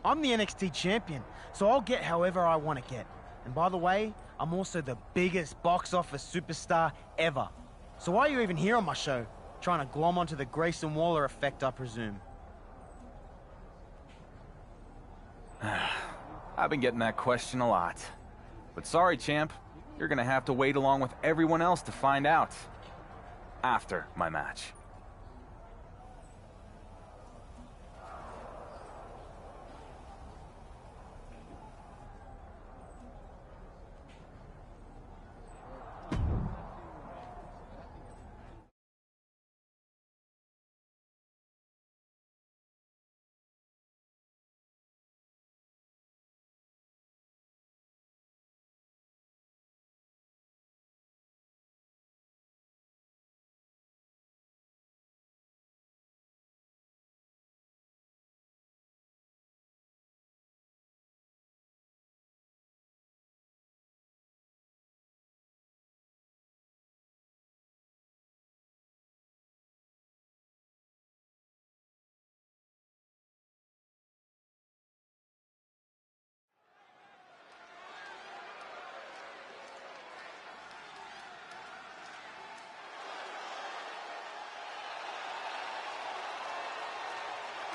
I'm the NXT champion, so I'll get however I want to get. And by the way, I'm also the biggest box office superstar ever. So why are you even here on my show? Trying to glom onto the Grayson Waller effect, I presume. I've been getting that question a lot. But sorry, champ. You're gonna have to wait along with everyone else to find out. After my match.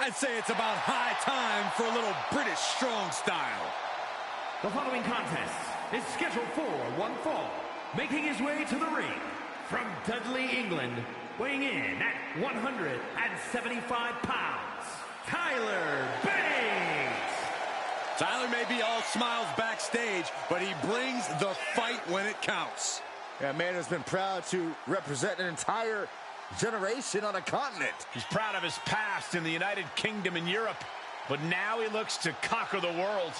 I'd say it's about high time for a little British strong style. The following contest is scheduled for one fall. Making his way to the ring from Dudley, England, weighing in at 175 pounds, Tyler Bates. Tyler may be all smiles backstage, but he brings the fight when it counts. That man has been proud to represent an entire generation on a continent. He's proud of his past in the United Kingdom and Europe, but now he looks to conquer the world.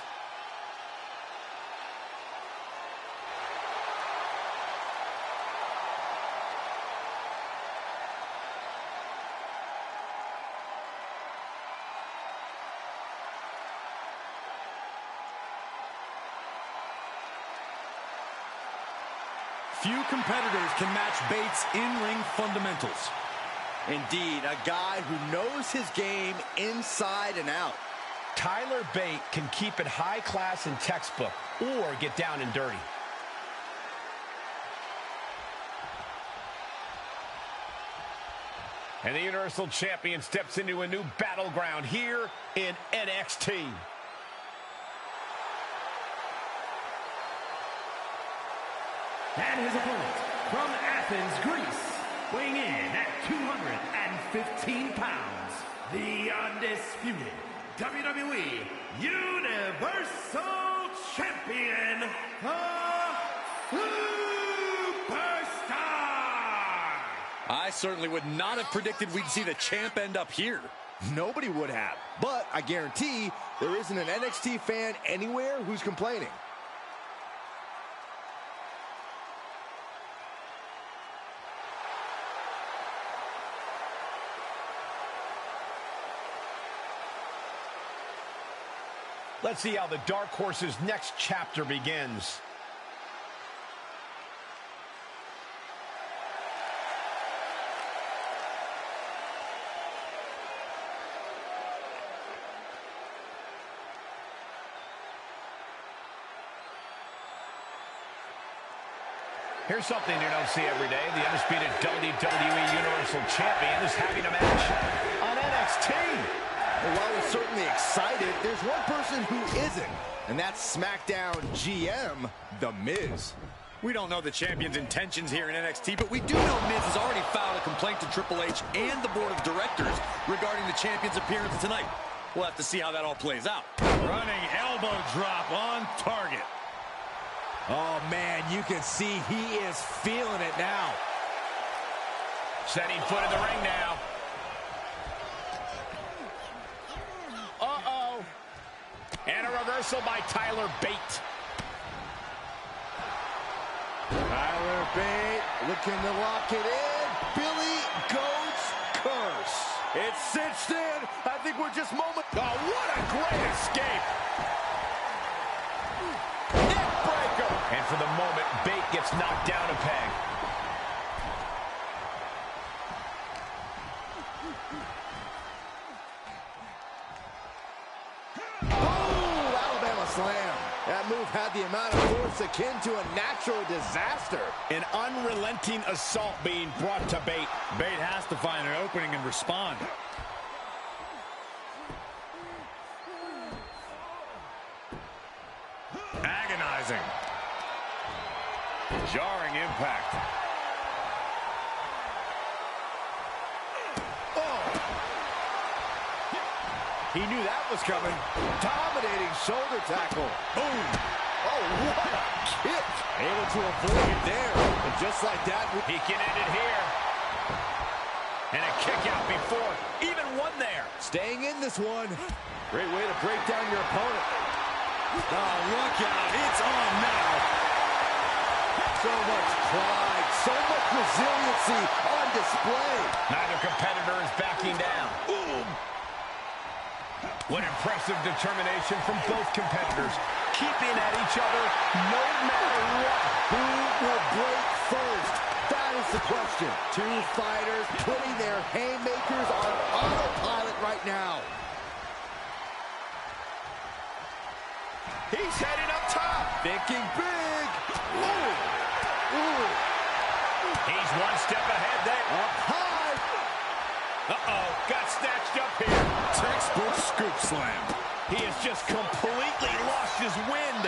Few competitors can match Bates' in-ring fundamentals. Indeed, a guy who knows his game inside and out. Tyler Bate can keep it high class and textbook or get down and dirty. And the Universal Champion steps into a new battleground here in NXT. And his opponent from Athens, Greece, weighing in at 215 pounds, the undisputed WWE Universal Champion, the Superstar! I certainly would not have predicted we'd see the champ end up here. Nobody would have. But I guarantee there isn't an NXT fan anywhere who's complaining. Let's see how the Dark Horse's next chapter begins. Here's something you don't see every day. The undisputed WWE Universal Champion is having a match on NXT. Well, while we're certainly excited, there's one person who isn't, and that's SmackDown GM, The Miz. We don't know the champion's intentions here in NXT, but we do know Miz has already filed a complaint to Triple H and the board of directors regarding the champion's appearance tonight. We'll have to see how that all plays out. Running elbow drop on target. Oh, man, you can see he is feeling it now. Setting foot in the ring now. Uh-oh. And a reversal by Tyler Bate. Tyler Bate looking to lock it in. Billy Goat's curse. It's cinched in. I think we're just moments. Oh, what a great escape. And for the moment, Bate gets knocked down a peg. Oh, Alabama slam. That move had the amount of force akin to a natural disaster. An unrelenting assault being brought to Bate. Bate has to find an opening and respond. Agonizing. Jarring impact. Oh! He knew that was coming. Dominating shoulder tackle. Boom! Oh, what a kick! Able to avoid it there. And just like that, he can end it here. And a kick out before. Even one there. Staying in this one. Great way to break down your opponent. Oh, look out. It's on now. So much pride, so much resiliency on display. Neither competitor is backing down. Boom. What impressive determination from both competitors, keeping at each other no matter what. Who will break first? That is the question. Two fighters putting their haymakers on autopilot right now. He's heading up top. Thinking big. Ooh. Ooh. He's one step ahead there. Up high. Uh-oh, got snatched up here. Textbook scoop slam. He has just completely lost his wind.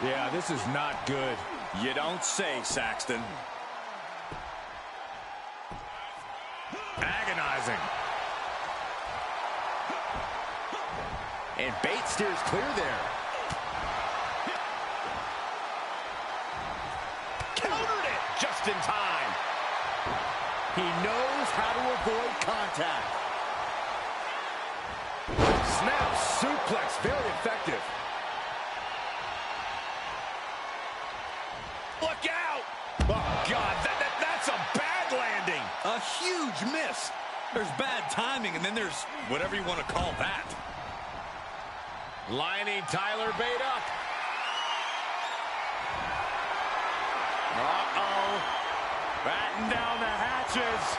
Yeah, this is not good. You don't say, Saxton. Agonizing. And Bate steers clear there. Countered it just in time. He knows how to avoid contact. Snap suplex, very effective. Look out! Oh, God, that's a bad landing. A huge miss. There's bad timing, and then there's whatever you want to call that. Lining Tyler Bate up. Uh-oh. Batten down the hatches.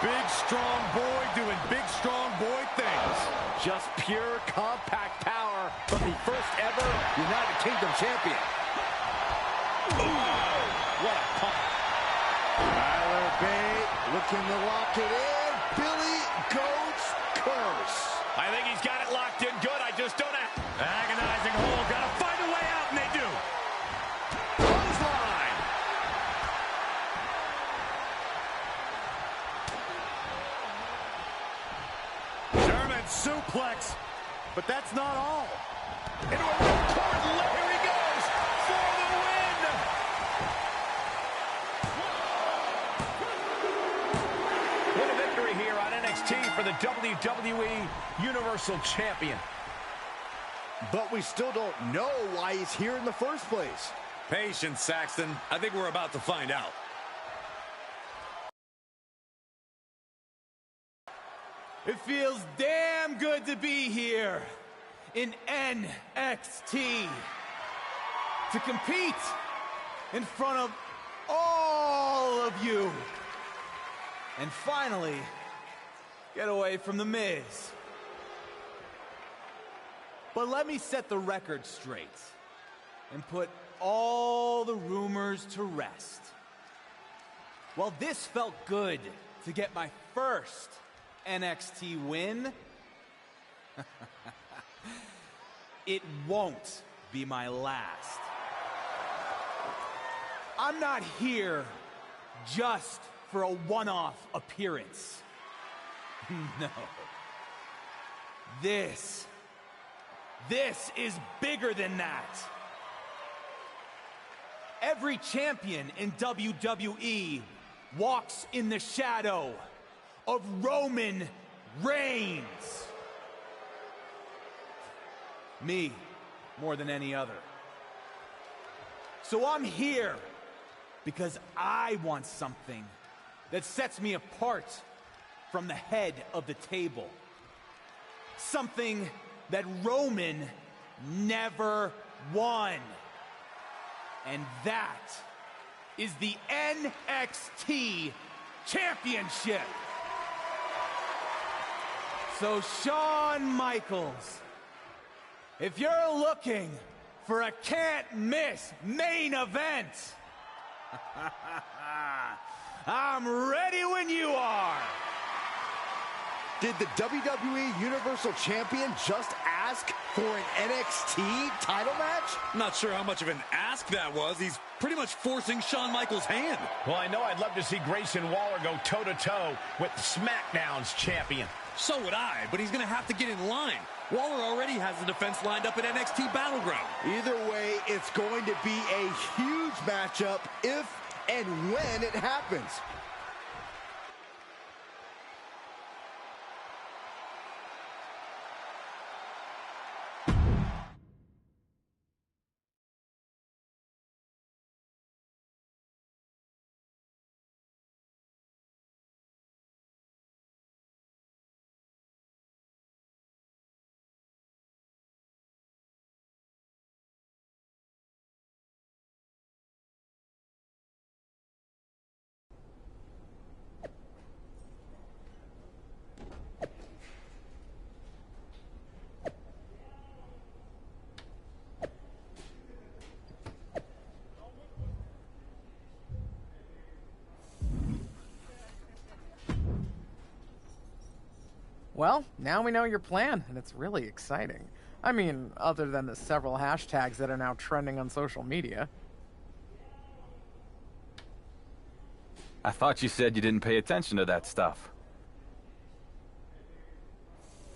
Big, strong boy doing big, strong boy things. Just pure compact power from the first ever United Kingdom champion. Ooh, what a pump. Tyler Bate looking to lock it in. Billy Goat's curse. I think he's got it locked in good. I just don't have... Agonizing hold. Gotta find a way out, and they do. Clothesline. Suplex, but that's not all. Into a ripcord, here he goes for the win. What a victory here on for the WWE Universal Champion. But we still don't know why he's here in the first place. Patience, Saxton. I think we're about to find out. It feels damn good to be here in NXT. To compete in front of all of you. And finally, get away from The Miz. But let me set the record straight and put all the rumors to rest. While this felt good to get my first NXT win, it won't be my last. I'm not here just for a one-off appearance. No. This is bigger than that. Every champion in WWE walks in the shadow of Roman Reigns. Me, more than any other. So I'm here because I want something that sets me apart from the head of the table. Something that Roman never won. And that is the NXT Championship. So Shawn Michaels, if you're looking for a can't-miss main event, I'm ready when you are. Did the WWE Universal Champion just ask for an NXT title match? Not sure how much of an ask that was. He's pretty much forcing Shawn Michaels' hand. Well, I know I'd love to see Grayson Waller go toe-to-toe with SmackDown's champion. So would I, but he's going to have to get in line. Waller already has the defense lined up at NXT Battleground. Either way, it's going to be a huge matchup if and when it happens. Well, now we know your plan, and it's really exciting. I mean, other than the several hashtags that are now trending on social media. I thought you said you didn't pay attention to that stuff.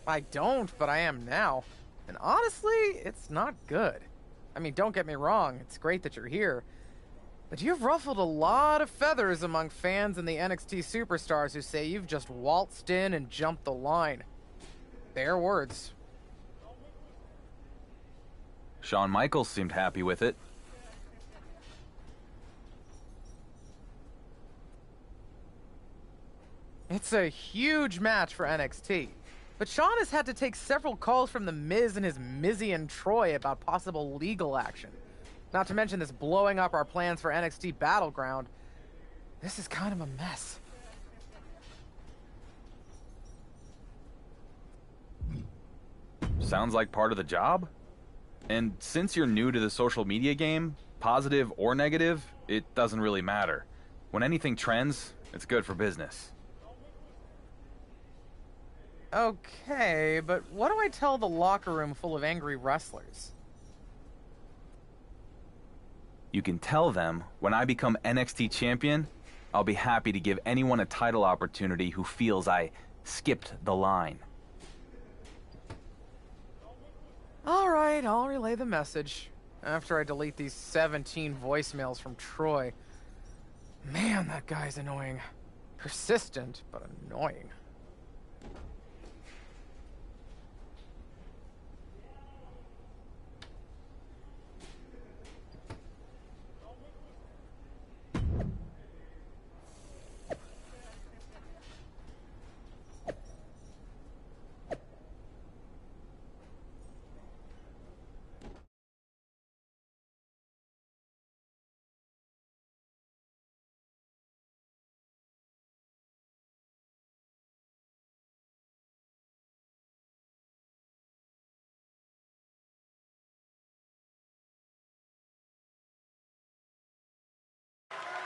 I don't, but I am now. And honestly, it's not good. I mean, don't get me wrong, it's great that you're here. But you've ruffled a lot of feathers among fans and the NXT superstars who say you've just waltzed in and jumped the line. Their words. Shawn Michaels seemed happy with it. It's a huge match for NXT. But Shawn has had to take several calls from The Miz and his Mizian Troy about possible legal action. Not to mention this blowing up our plans for NXT Battleground. This is kind of a mess. Sounds like part of the job. And since you're new to the social media game, positive or negative, it doesn't really matter. When anything trends, it's good for business. Okay, but what do I tell the locker room full of angry wrestlers? You can tell them, when I become NXT champion, I'll be happy to give anyone a title opportunity who feels I skipped the line. Alright, I'll relay the message. After I delete these 17 voicemails from Troy. Man, that guy's annoying. Persistent, but annoying.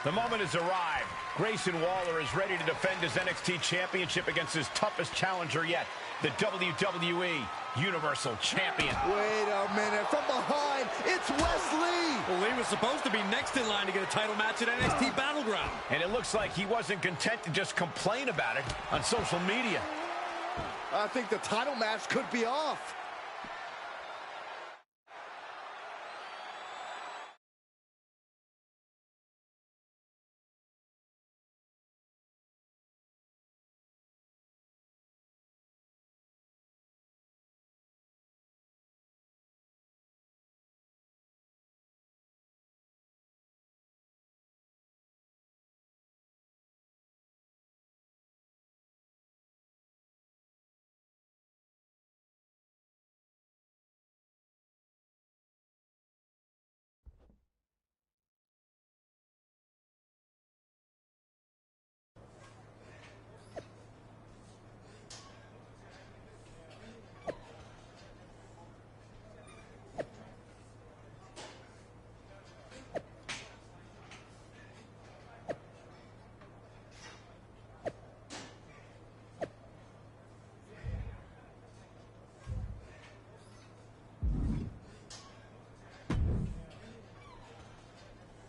The moment has arrived. Grayson Waller is ready to defend his NXT Championship against his toughest challenger yet, the WWE Universal Champion. Wait a minute, from behind, it's Wesley! Well, Lee was supposed to be next in line to get a title match at NXT Battleground. And it looks like he wasn't content to just complain about it on social media. I think the title match could be off.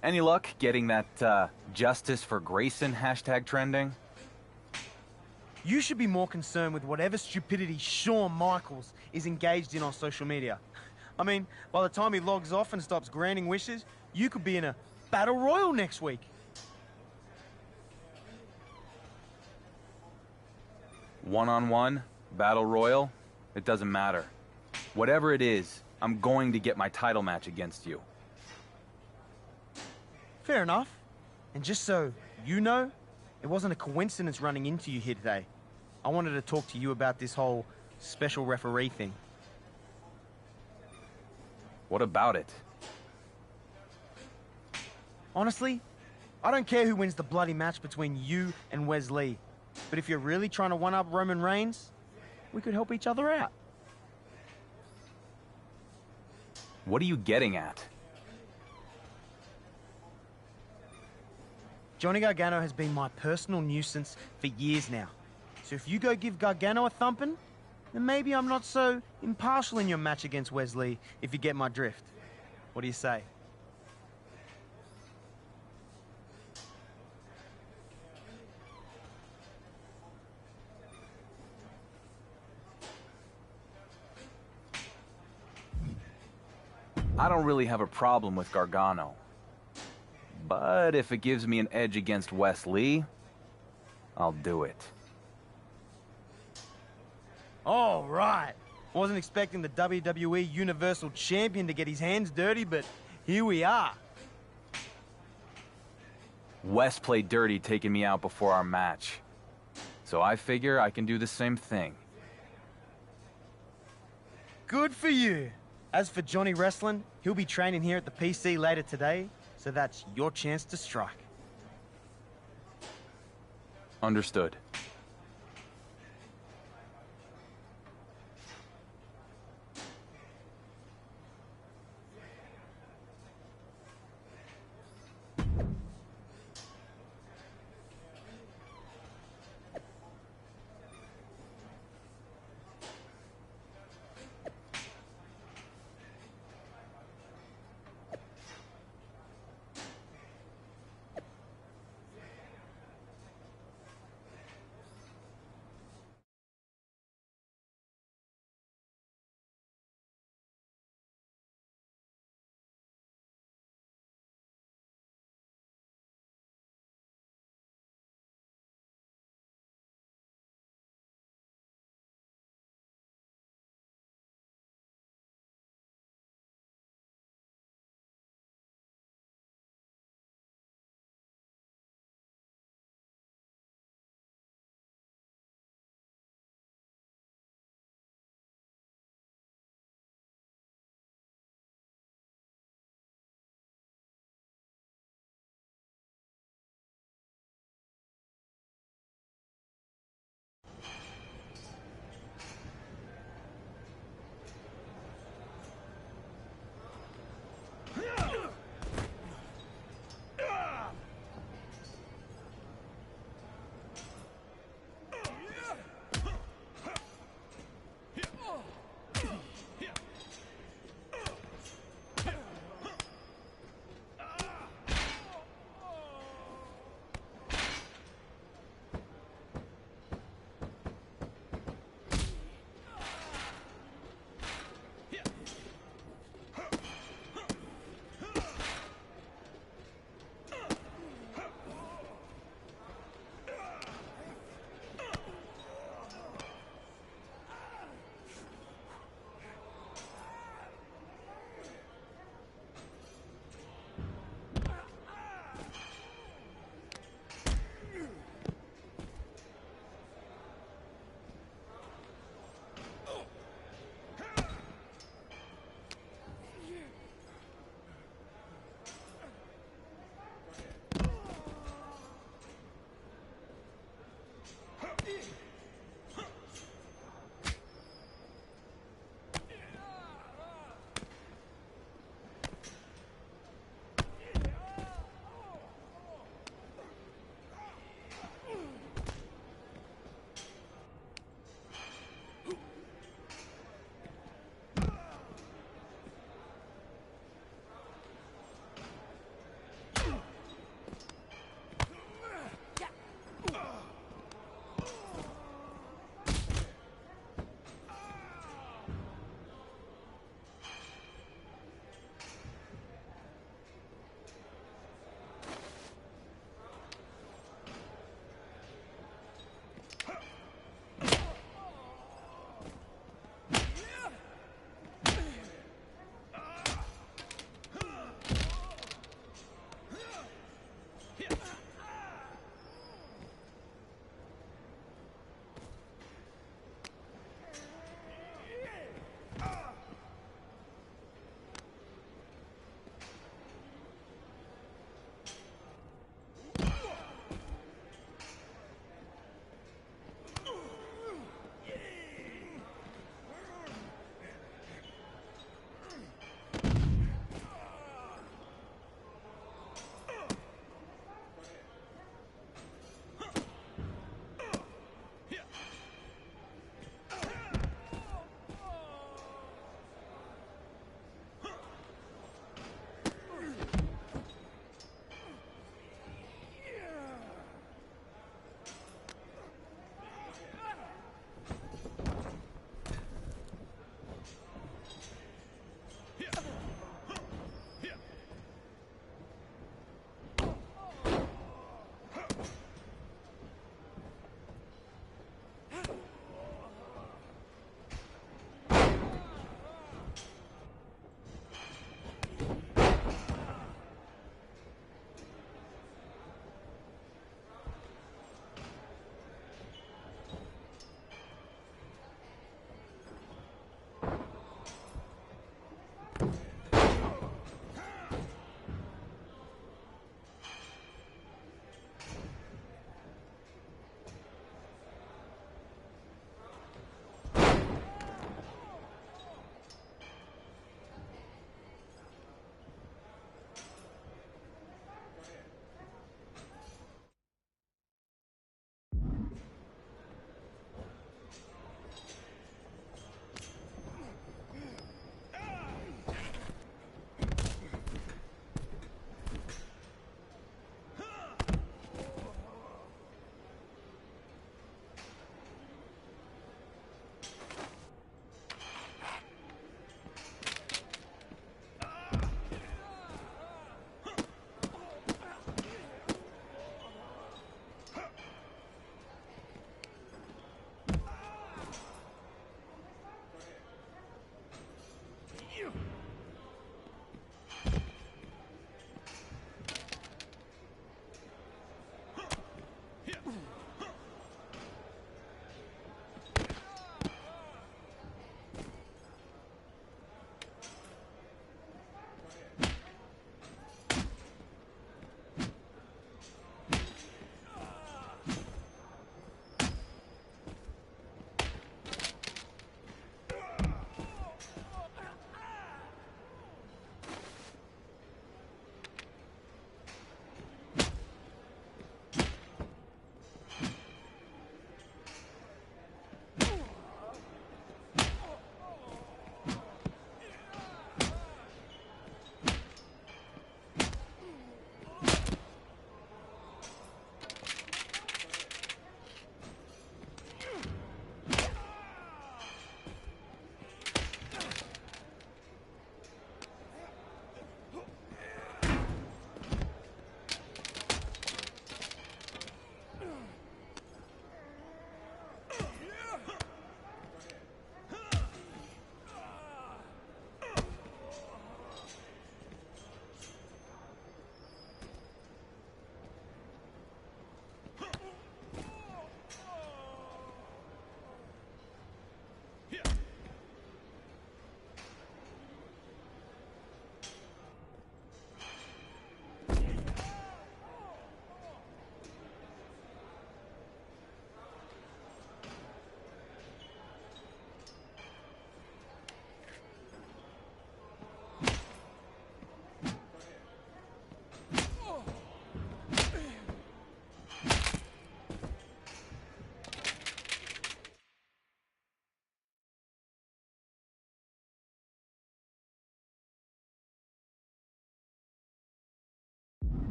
Any luck getting that Justice for Grayson hashtag trending? You should be more concerned with whatever stupidity Shawn Michaels is engaged in on social media. I mean, by the time he logs off and stops granting wishes, you could be in a battle royal next week. One-on-one, battle royal, it doesn't matter. Whatever it is, I'm going to get my title match against you. Fair enough. And just so you know, it wasn't a coincidence running into you here today. I wanted to talk to you about this whole special referee thing. What about it? Honestly, I don't care who wins the bloody match between you and Wesley. But if you're really trying to one-up Roman Reigns, we could help each other out. What are you getting at? Johnny Gargano has been my personal nuisance for years now. So if you go give Gargano a thumping, then maybe I'm not so impartial in your match against Wesley, if you get my drift. What do you say? I don't really have a problem with Gargano. But if it gives me an edge against Wesley, I'll do it. All right. Wasn't expecting the WWE Universal Champion to get his hands dirty, but here we are. Wes played dirty taking me out before our match. So I figure I can do the same thing. Good for you. As for Johnny Wrestling, he'll be training here at the PC later today, so that's your chance to strike. Understood.